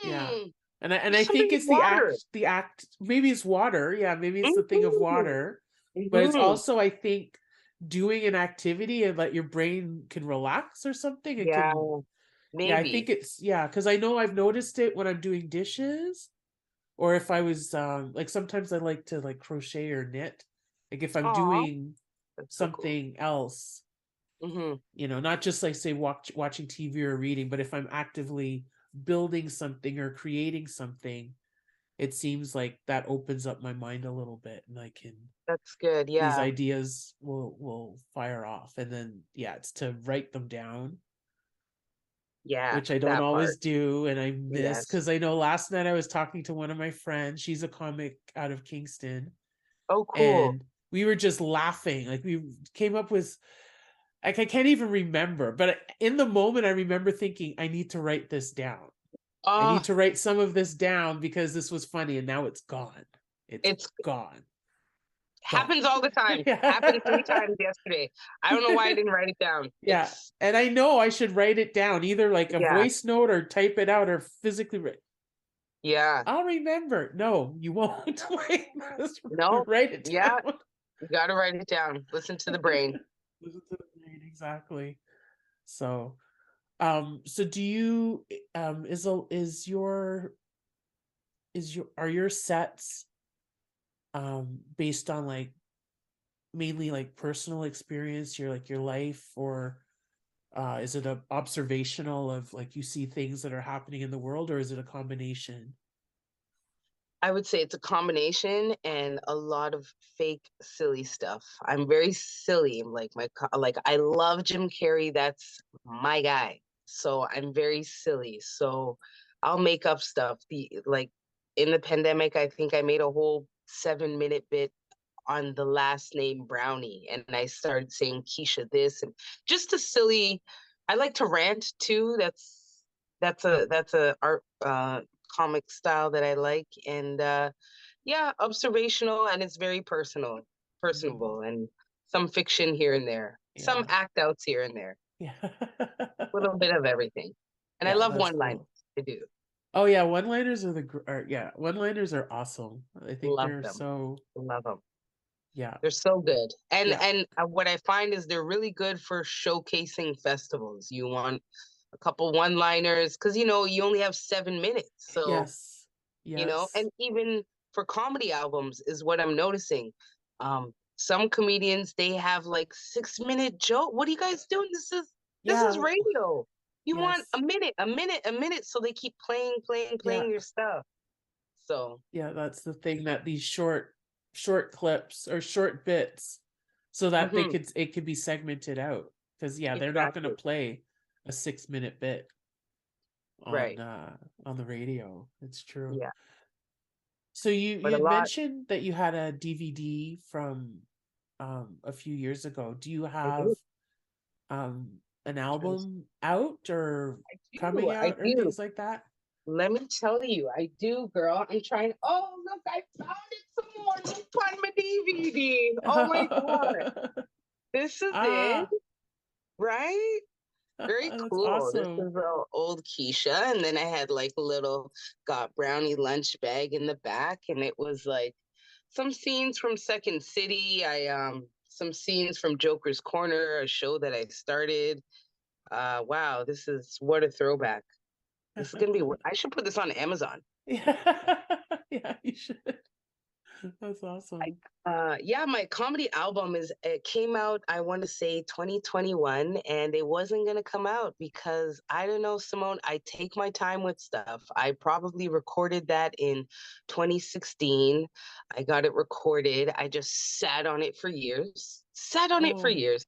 Yeah. Mm, And there's I something think with it's water. the act, maybe it's water. Yeah, maybe it's the thing of Mm, water. But it's hmm. also, I think, doing an activity and let your brain can relax or something. It Yeah, can, yeah, I think maybe. it's, yeah, because I know I've noticed it when I'm doing dishes, or if I was like sometimes I like to like crochet or knit. Like if I'm Aw, doing that's so cool. something else, Hmm. not just like say watching TV or reading, but if I'm actively building something or creating something, it seems like that opens up my mind a little bit, and I can, That's good. these Yeah. ideas will fire off, and then yeah, it's to write them down, Yeah. which I don't That always part. do, and I miss, Yes. because I know last night I was talking to one of my friends. She's a comic out of Kingston, Oh, cool. and we were just laughing. Like we came up with, like I can't even remember, but in the moment I remember thinking I need to write this down. I need Oh, to write some of this down because this was funny, and now it's gone. It's it's gone. Gone. happens all the time. Happened three Yeah. times yesterday. I don't know why I didn't write it down. Yeah. And I know I should write it down, either like a Yeah. voice note or type it out or physically write. Yeah. I'll remember. No, you won't. No. Write it Yeah. down. You got to write it down. Listen to the brain. Listen to the brain, exactly. So, so do you, are your sets based on like mainly like personal experience, your life, or is it a observational of like you see things that are happening in the world, or is it a combination? I would say it's a combination and a lot of fake silly stuff. I'm very silly. I'm like like I love Jim Carrey. That's my guy. So I'm very silly. So I'll make up stuff. The like in the pandemic, I think I made a whole 7 minute bit on the last name Brownie, and I started saying Keisha this and just a silly. I like to rant too. That's a art comic style that I like, and yeah, observational, and it's very Mhm. personable, and some fiction here and there, some Yeah. act outs here and there, Yeah. a little bit of everything. And I Yeah, love that's one line. cool. I do Oh yeah, one-liners are yeah, one-liners are awesome. I think love they're them, so, love them. yeah. They're so good. And Yeah. what I find is they're really good for showcasing festivals. You want a couple one-liners because you only have 7 minutes. So, Yes. Yes. and even for comedy albums is what I'm noticing. Some comedians they have like 6 minute joke. What are you guys doing? This is Yeah. radio. You want Yes. a minute, a minute, a minute, so they keep playing, playing, Yeah. playing your stuff. So, Yeah, that's the thing, that these short clips or short bits, so that mhm, it could be segmented out, because yeah, they're not going to exactly. play a 6-minute bit Right. on the radio. It's true. Yeah. So you But a had lot mentioned that you had a DVD from a few years ago. Do you I have do. an Trying to album out or I do. coming I out or do. things like that? Let me tell you, I do, girl. I'm trying. Oh, look, I found it some more. Look on my DVD. Oh my God. This is it, Ah, right? Very That's cool. This awesome. is old Keesha, and then I had like a little got brownie lunch bag in the back, and it was like some scenes from Second City. I some scenes from Joker's Corner, a show that I started. Wow, this is what a throwback. This is gonna be. I should put this on Amazon. Yeah. Yeah, you should. That's I, awesome. yeah, my comedy album is it came out, I want to say 2021, and it wasn't gonna come out because I don't know, Simone, I take my time with stuff. I probably recorded that in 2016. I got it recorded. I just sat on it for years. Sat on it for Oh, years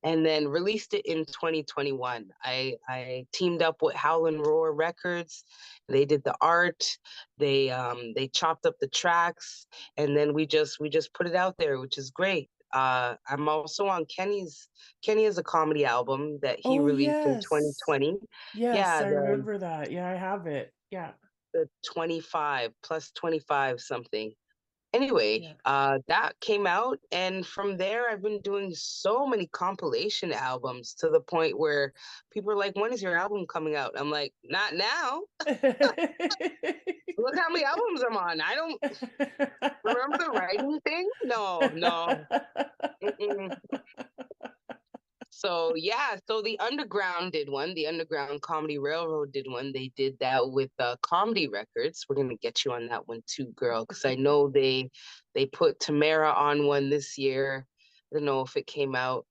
and then released it in 2021. I teamed up with Howl and Roar Records. They did the art. They chopped up the tracks, and then we just put it out there, which is great. I'm also on Kenny is a comedy album that he oh released in yes. 2020. Yes, Yeah, I remember that. Yeah, I have it. Yeah. the 25 plus 25 something. Anyway, Yeah. that came out, and from there, I've been doing so many compilation albums to the point where people are like, "When is your album coming out?" I'm like, "Not now. Look how many albums I'm on. I don't remember the writing thing. No, no." Mm-mm. So yeah, so the Underground did one. The Underground Comedy Railroad did one. They did that with Comedy Records. We're gonna get you on that one too, girl, because I know they put Tamara on one this year. I don't know if it came out.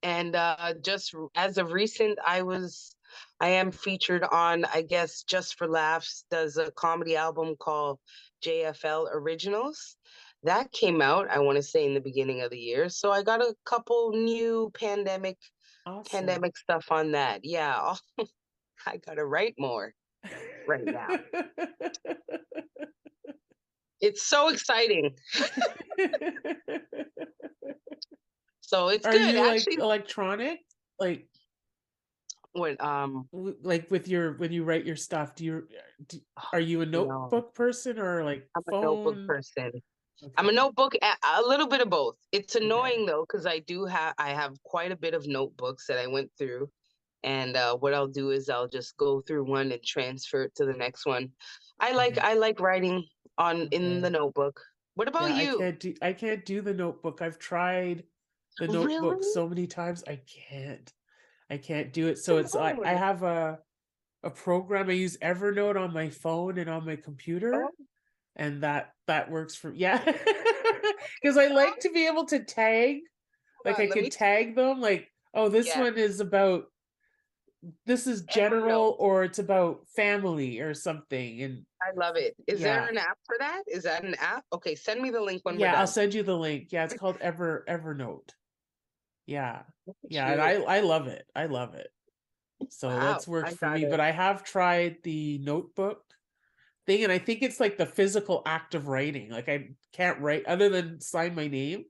And just as of recent, I am featured on, I guess, Just for Laughs does a comedy album called JFL Originals. That came out, I want to say, in the beginning of the year. So I got a couple new Awesome. pandemic stuff on that. Yeah, I gotta write more right now. It's so exciting. So it's Are good. you like Actually, electronic? Like when like with your when you write your stuff, are you a no, notebook person or like I'm a notebook phone? person. I'm a Okay. notebook, a little bit of both. It's Okay. annoying though, because I have quite a bit of notebooks that I went through. And what I'll do is I'll just go through one and transfer it to the next one. Okay. I like writing on in the Okay. notebook. What about Yeah, you? I can't do the notebook. I've tried the notebook Really? so many times. I can't do it. So Come it's like I on. have a program. I use Evernote on my phone and on my Oh, computer, and that works for yeah. Because I like to be able to tag, hold like I on. Let can me. tag them, like, oh, this Yeah, one is about this is Evernote. general or it's about family or something. And I love it. Is there yeah. an app for that? Is that an app? Okay, send me the link when we're Yeah, I'll done. send you the link. Yeah, it's called Evernote. Yeah. Look at Yeah, and you. I love it. I love it. So Wow, that's worked I for got me, it. but I have tried the notebook thing, and I think it's like the physical act of writing. Like I can't write other than sign my name.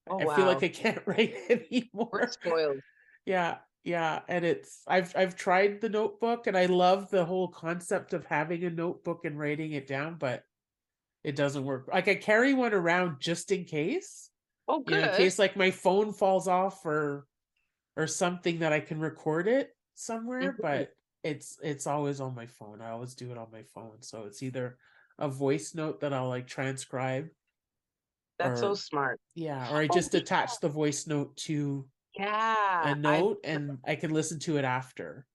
Oh I feel like wow, I can't write we're anymore. spoiled. Yeah, yeah, and it's I've tried the notebook and I love the whole concept of having a notebook and writing it down, but it doesn't work. Like I carry one around just in case, Oh, in good. case like my phone falls off or something that I can record it somewhere, Mhm. but it's always on my phone. I always do it on my phone. So it's either a voice note that I'll like transcribe That's so or smart. yeah, or I Oh, just attach the voice note to a yeah. note and I can listen to it after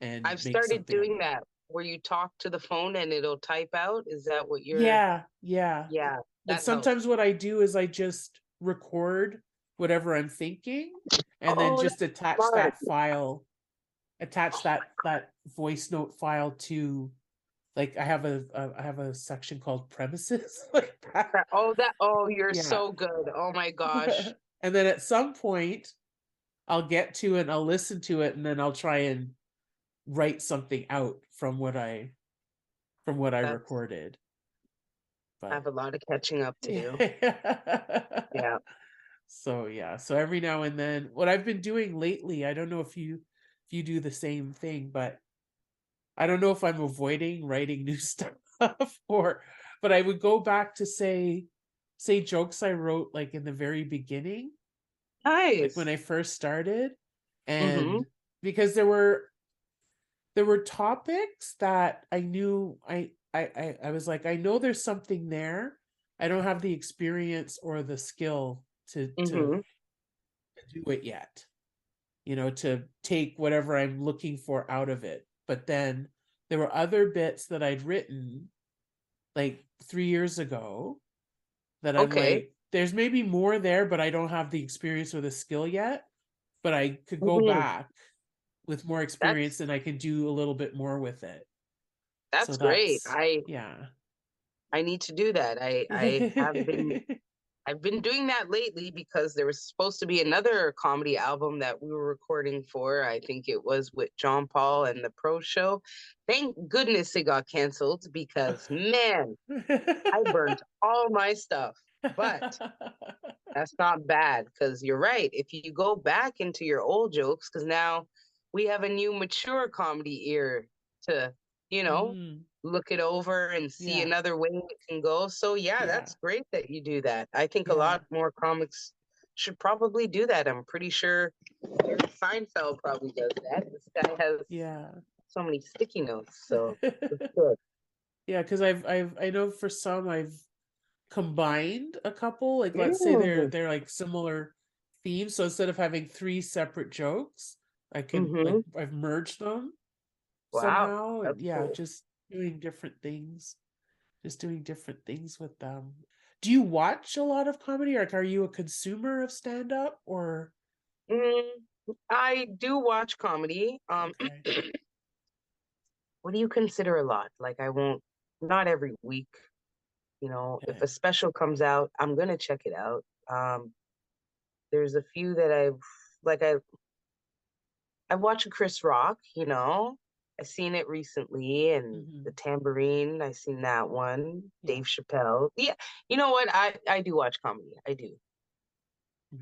and I've make started something out of doing it. that where you talk to the phone and it'll type out. Is that what you're? Yeah, yeah. Yeah, And that helps. sometimes what I do is I just record whatever I'm thinking and then Oh, just that's attach smart. that file, attach that voice note file to like I have a section called premises like that. Oh, you're Yeah. so good. Oh my gosh. And then at some point I'll get to it and I'll listen to it and then I'll try and write something out from what I That's recorded. I have But a lot of catching up to do. yeah. Yeah. So yeah, so every now and then what I've been doing lately, I don't know if you do the same thing, but I don't know if I'm avoiding writing new stuff or but I would go back to say jokes I wrote like in the very beginning, like when Nice. I first started and Mm-hmm. because there were topics that I knew I was like, I know there's something there. I don't have the experience or the skill to Mm-hmm. do it yet, to take whatever I'm looking for out of it. But then there were other bits that I'd written like 3 years ago that I'm Okay. like, there's maybe more there, but I don't have the experience or the skill yet. But I could go Mm-hmm. back with more That's experience and I can do a little bit more with it. So that's great. that's, yeah. I need to do that. I've been doing that lately because there was supposed to be another comedy album that we were recording for. I think it was with John Paul and the Pro Show. Thank goodness it got canceled because man, I burnt all my stuff. But that's not bad because you're right. If you go back into your old jokes, because now we have a new mature comedy ear to, you know, Mhm. look it over and see Yeah, another way it can go. So, yeah, yeah, that's great that you do that. I think a yeah, lot more comics should probably do that. I'm pretty sure Jerry Seinfeld probably does that. This guy has yeah. so many sticky notes. So, it's good. Yeah, because I know for some I've combined a couple. Like let's say they're Mm, they're like similar themes. So instead of having three separate jokes, I can like mm-hmm. I've merged them Wow. somehow. And That's yeah, cool. just doing different things. Just doing different things with them. Do you watch a lot of comedy? Like, are you a consumer of stand-up or Mm, I do watch comedy. okay? What do you consider a lot? Like I won't, not every week. If Okay. a special comes out, I'm gonna check it out. There's a few that like I've watched Chris Rock. I seen it recently, and the Hmm. Tambourine. I seen that one. Yeah. Dave Chappelle. Yeah, you know what? I do watch comedy. I do,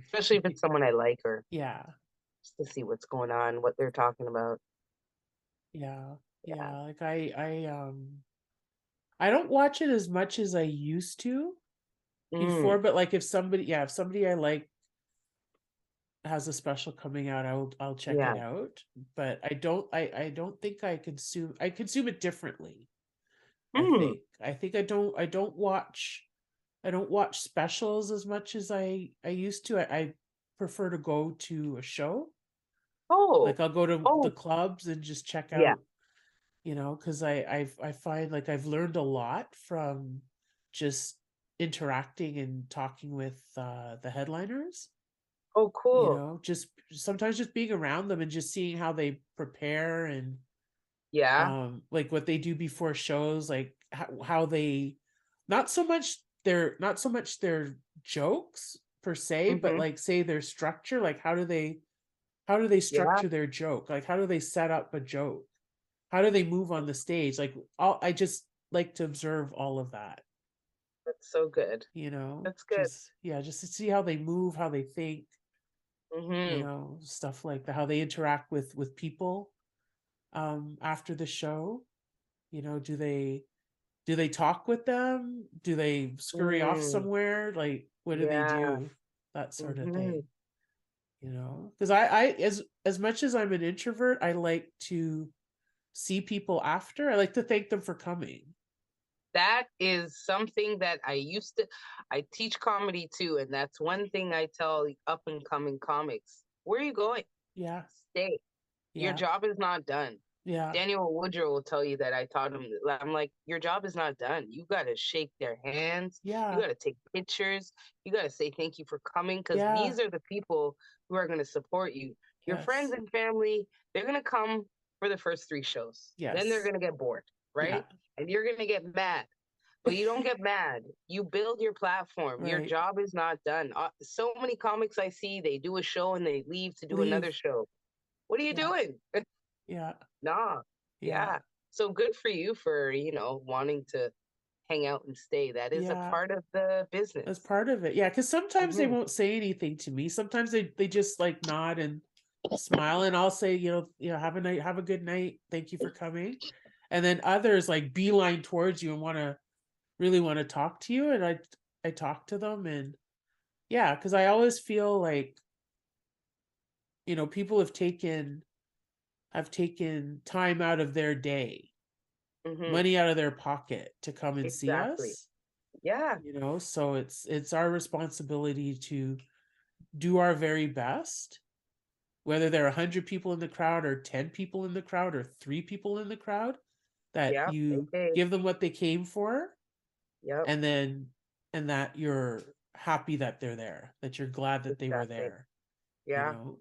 especially if it's someone I like or Yeah. just to see what's going on, what they're talking about. Yeah. Yeah. Yeah. Like I don't watch it as much as I used to before, Mm, but like if somebody I like has a special coming out, I'll check yeah. it out. But I don't think I consume it differently. I Mm. think. I don't watch specials as much as I used to. I prefer to go to a show. Oh. Like I'll go to the Oh. clubs and just check Yeah. out, because I find like I've learned a lot from just interacting and talking with the headliners. Oh, cool. Just sometimes just being around them and just seeing how they prepare and Yeah. like what they do before shows, like how they not so much their jokes per se, but Mm-hmm. like say their structure, like how do they Yeah. structure their joke, like how do they set up a joke, how do they move on the stage, like all I just like to observe all of that, That's so good. That's good. just yeah, just to see how they move, how they think, Mm-hmm. stuff like that, how they interact with people after the show. Do they talk with them? Do they scurry off Mm. somewhere? Like, what do they Yeah. do? That sort of Mm-hmm. thing. Because I as much as I'm an introvert, I like to see people after. I like to thank them for coming. That is something that I teach comedy too, and that's one thing I tell up and coming comics. Where are you going? Yeah, Stay. Your yeah, job is not done. yeah, Daniel Woodrow will tell you that I taught him. I'm like, your job is not done. You got to shake their hands. You yeah, got to take pictures. You got to say thank you for coming because yeah, these are the people who are going to support you. Your friends yes, and family, they're going to come for the first three shows. Then they're yes, going to get bored, yeah, right? And you're going to get mad. But you don't get mad. You build your platform. Your right. job is not done. So many comics I see, they do a show and they leave to do another Leave. show. What are you Yeah, doing? yeah, Nah, yeah, yeah. So good for you for, wanting to hang out and stay. That is a yeah. part of the That's business. part of it. Yeah, because sometimes they Hmm. won't say anything to me. Sometimes they just like nod and smile, and I'll say, have a night, have a good night. Thank you for coming. And then others like beeline towards you and really want to talk to you. And I talk to them, and yeah, because I always feel like, people have taken have taken time out of their day, Mm-hmm. money out of their pocket to come and see Exactly. us. Yeah. So it's our responsibility to do our very best, whether there are 100 people in the crowd or 10 people in the crowd or 3 people in the crowd, that Yep. you Okay. give them what they came for, Yep. and then and that you're happy that they're there, that you're glad that they were Exactly. there, you Yeah. know.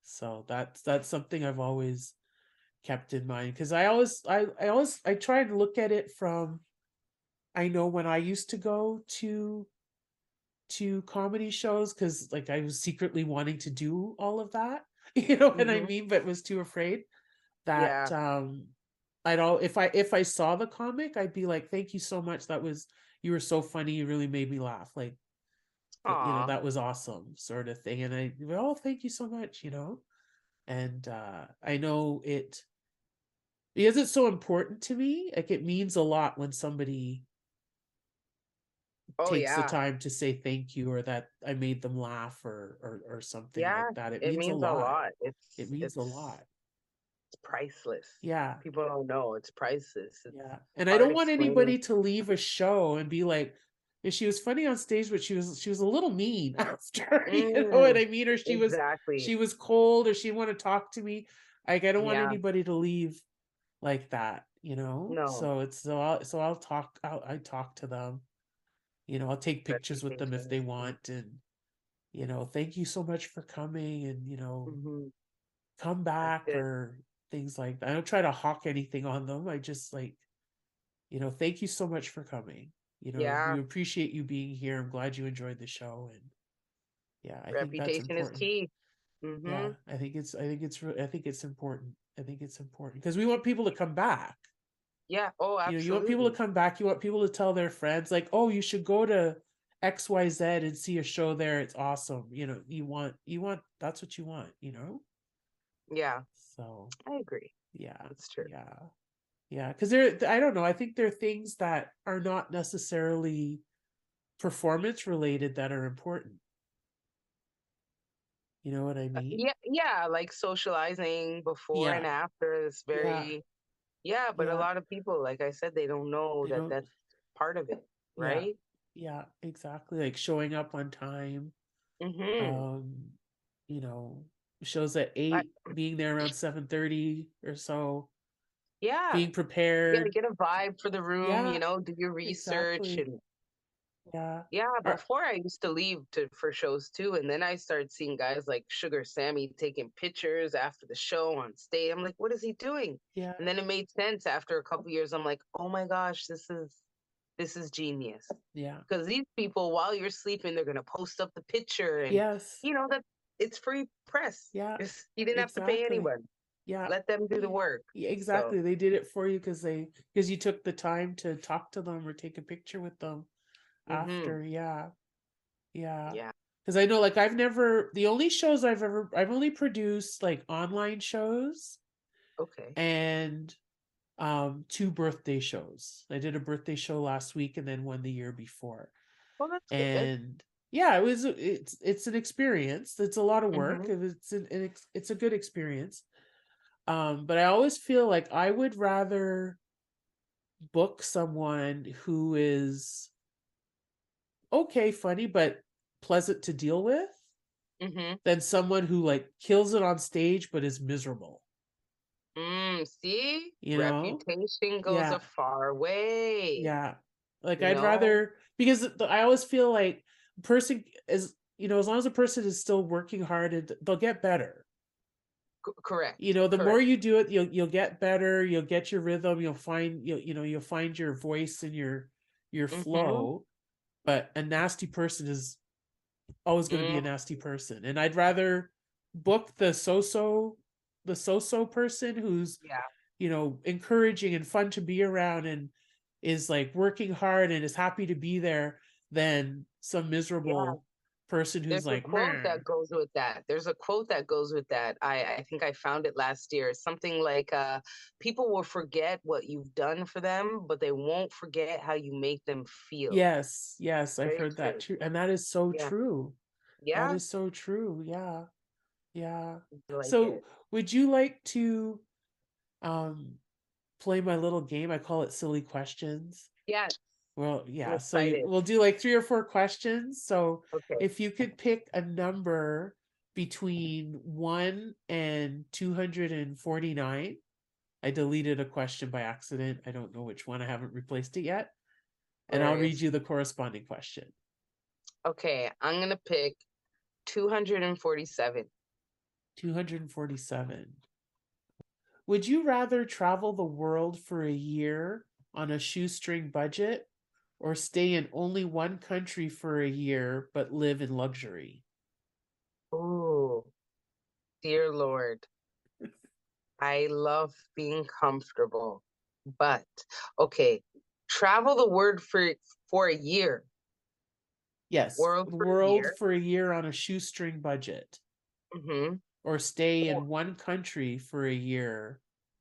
So that's something I've always kept in mind, because I try to look at it from, I know when I used to go to comedy shows, because like I was secretly wanting to do all of that, you know what I Mm-hmm. mean, but was too afraid that Yeah. I'd all if I saw the comic, I'd be like, thank you so much, that was, you were so funny, you really made me laugh, like, Aw. that was awesome, sort of thing. And I, oh, thank you so much, and I know it, because it's so important to me, like it means a lot when somebody Oh takes the yeah. time to say thank you, or that I made them laugh, or something Yeah. like that. It It means a means a lot. lot. It It's means a it's lot. it's priceless. Yeah. People don't know it's priceless. Yeah. It's And I hard don't want explaining. anybody to leave a show and be like, if she was funny on stage, but she was a little mean after, you know what Mm, I mean? Or she was exactly. she was cold, or she didn't want to talk to me. Like I don't want Yeah. anybody to leave like that. No. So it's so I'll talk, I talk to them. I'll take pictures with them if Reputation they is key. want, and thank you so much for coming, and Mm-hmm. come That's back, good. or things like that. I don't try to hawk anything on them. I just like, thank you so much for coming. We Yeah. appreciate you being here. I'm glad you enjoyed the show. And yeah, I think that's Reputation is important. key. Yeah, Mm-hmm. I think it's important. I think it's important because we want people to come back. Yeah. Oh, You want people to absolutely. come back. You want people to tell their friends, like, oh, you should go to XYZ and see a show there. It's awesome. You want that's what you want. Yeah. So I agree. yeah, That's true. yeah. Yeah, because I don't know, I think there are things that are not necessarily performance related that are important. You know what I mean? Yeah. Yeah. Like socializing before and Yeah, after is yeah, very, yeah. But a yeah. lot of people, like I said, they don't know They that don't, that's part of it, yeah, right? yeah, exactly. Like showing up on time, Mm-hmm. um, you know, shows at I, 8, being there around 7:30 or so, yeah. being You gotta prepared. get a vibe for the room, Yeah, do your research exactly. and Yeah. yeah, Or, before I used to leave for shows too, and then I started seeing guys like Sugar Sammy taking pictures after the show on stage. I'm like, what is he doing? yeah, And then it made sense after a couple years. I'm like, oh my gosh, this is genius. yeah. Because these people, while you're sleeping, they're gonna post up the picture, and Yes. that it's free press. Yeah, You didn't have to pay exactly. anyone. Yeah. Let them do the work. Yeah, So exactly. They did it for you because you took the time to talk to them or take a picture with them hmm after. Yeah. Yeah. yeah, Because I know, like, the only shows I've only produced like online shows, okay. and 2 birthday shows. I did a birthday show last week and then one the year before. Well, that's good. And yeah, it's an experience. It's a lot of work. hmm It's a good experience. But I always feel like I would rather book someone who is okay, funny, but pleasant to deal with, hmm than someone who like kills it on stage but is miserable. See, You know? reputation goes a Yeah, far way. yeah. Like You I'd know, rather, because I always feel like a person is, as long as a person is still working hard, and they'll get better. Correct, The more correct. you do it, you'll get better. You'll get your rhythm. You'll find your voice and your hmm flow. But a nasty person is always going to be a mm, nasty person, and I'd rather book the so-so person who's yeah, encouraging and fun to be around, and is like working hard and is happy to be there, than some yeah. miserable person who's There's a like, quote meh. that goes with that. There's a quote that goes with that. I think I found it last year. It's something like, people will forget what you've done for them, but they won't forget how you make them feel. Yes, yes, I've Very heard that true. too, and that is so Yeah. true. That Yeah. is so true. Yeah, yeah. I like So it. would you like to um play my little game. I call it silly questions. Yes, Well, I'm yeah. So excited. we'll do like 3 or 4 questions. So Okay. if you could pick a number between 1 and 249, I deleted a question by accident. I don't know which one. I haven't replaced it yet. And I'll read Hilarious. you the corresponding question. Okay, I'm gonna pick 247. 247. Would you rather travel the world for a year on a shoestring budget or stay in only one country for a year but live in luxury? Ooh, dear Lord. I love being comfortable. But okay, travel the word for a year. Yes, World the for a world year. for a year on a shoestring budget Mm-hmm. or stay in one country for a year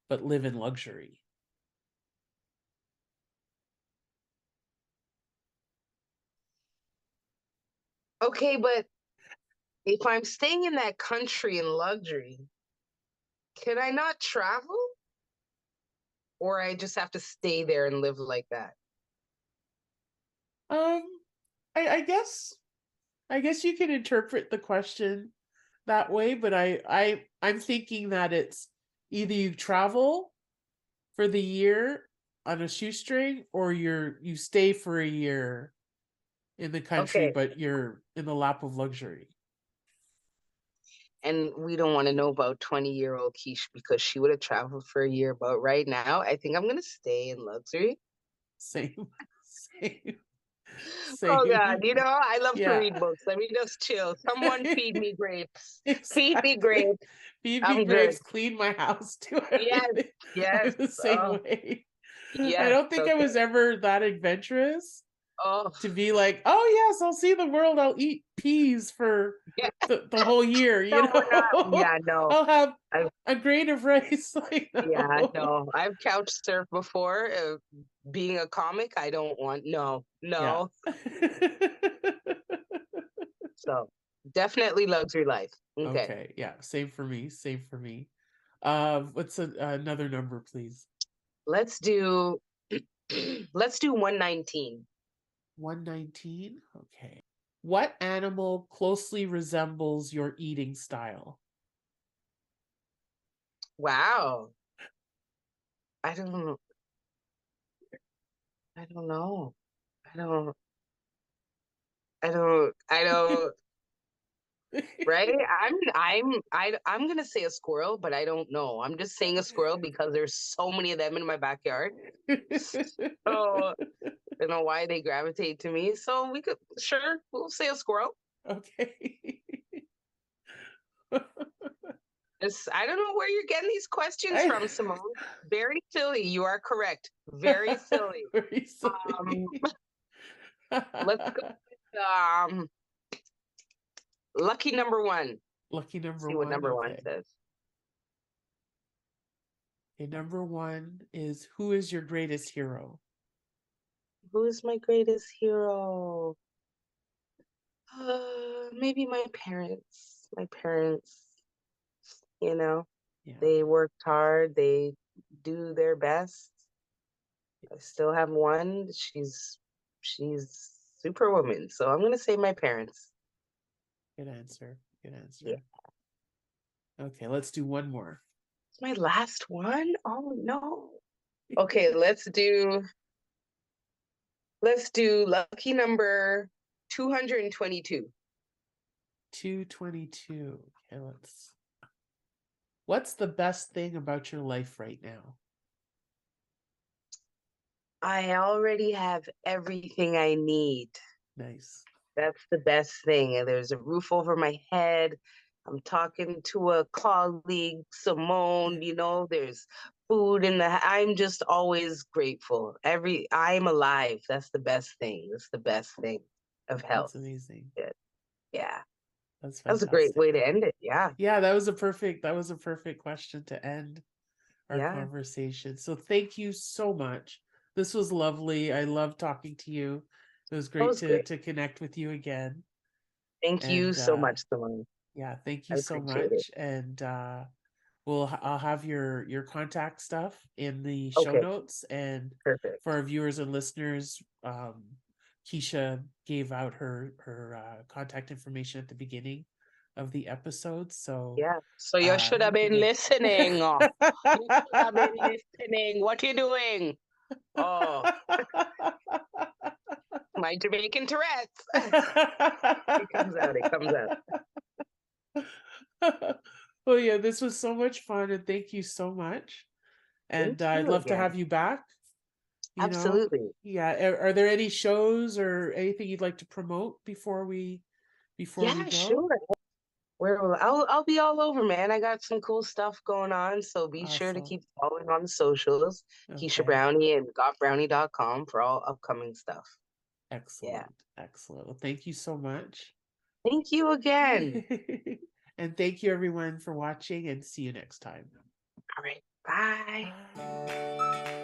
but live in luxury. Okay, but if I'm staying in that country in luxury, can I not travel? Or I just have to stay there and live like that? Um, I guess you can interpret the question that way, but I'm thinking that it's either you travel for the year on a shoestring or you stay for a year in the country Okay. but you're in the lap of luxury. And we don't want to know about 20-year-old Keisha because she would have traveled for a year. But right now, I think I'm going to stay in luxury. Same. Same. Oh God, Same. I love to Yeah. read books. Let me just chill. Someone feed me grapes. Feed me Exactly. grapes. Feed me I'm good. grapes, clean my house, do Yes, everything. yes. I'm the same Oh, way. I yes. don't think I Okay. was ever that adventurous Oh, to be like, oh yes, I'll see the world. I'll eat peas for yeah. the whole year, No, we're not. Yeah, no. I'll have I, a grain of rice. Like, yeah, no. no. I've couch surfed before. Being a comic, I don't want. No, Yeah. no. So definitely luxury life. Okay. Okay. Yeah. Same for me. Same for me. What's another number, please? Let's do let's do 119. 119. Okay. What animal closely resembles your eating style? Wow. I don't know. I don't know. I don't I don't right? I'm gonna say a squirrel, but I don't know. I'm just saying a squirrel because there's so many of them in my backyard. So I don't know why they gravitate to me. So we could sure we'll say a squirrel. Okay. I don't know where you're getting these questions I from, Simone. Very silly. You are correct. Very silly. very silly. Um, let's go with lucky number one. Lucky number See what one. number one Okay. says. Okay, number one is who is your greatest hero? Who is my greatest hero? Maybe my parents. My parents, you know, Yeah. they worked hard. They do their best. I still have one. She's superwoman. So I'm gonna say my parents. Good answer. Good Yeah. answer. Okay, let's do one more. It's my last one. Oh no. Okay, let's do lucky number 222. 222. Okay, let's. What's the best thing about your life right now? I already have everything I need. Nice. That's the best thing. And there's a roof over my head. I'm talking to a colleague, Simone, there's food I'm just always grateful. I'm alive. That's the best thing. That's the best thing of health. That's amazing. Yeah. Yeah. That's That was a great fantastic. way to end it. Yeah. Yeah, that was a perfect question to end our Yeah. conversation. So thank you so much. This was lovely. I love talking to you. It was That great was great. to connect with you again. Thank you And so much, Simone. yeah, thank I you so appreciate it. much. And I'll have your contact stuff in the show Okay, notes, and for perfect. our viewers and listeners, Keesha gave out her contact information at the beginning of the episode, so Yeah. So you should have you can been get. listening. You should have been listening. What you doing? Oh, my Jamaican Tourette's. It comes out. It comes out. Well, yeah, this was so much fun, and thank you so much. Thank And I'd you love to again. have you back. You know, Absolutely. yeah. Are there any shows or anything you'd like to promote before we Yeah, go? sure. I'll be all over, man. I got some cool stuff going on, so be sure to Awesome. keep following on the socials. Keesha Okay. Brownie and gotbrownie.com for all upcoming stuff. Yeah. Excellent. Excellent. Well, thank you so much. Thank you again. And thank you everyone for watching, and see you next time. All right. Bye. Bye.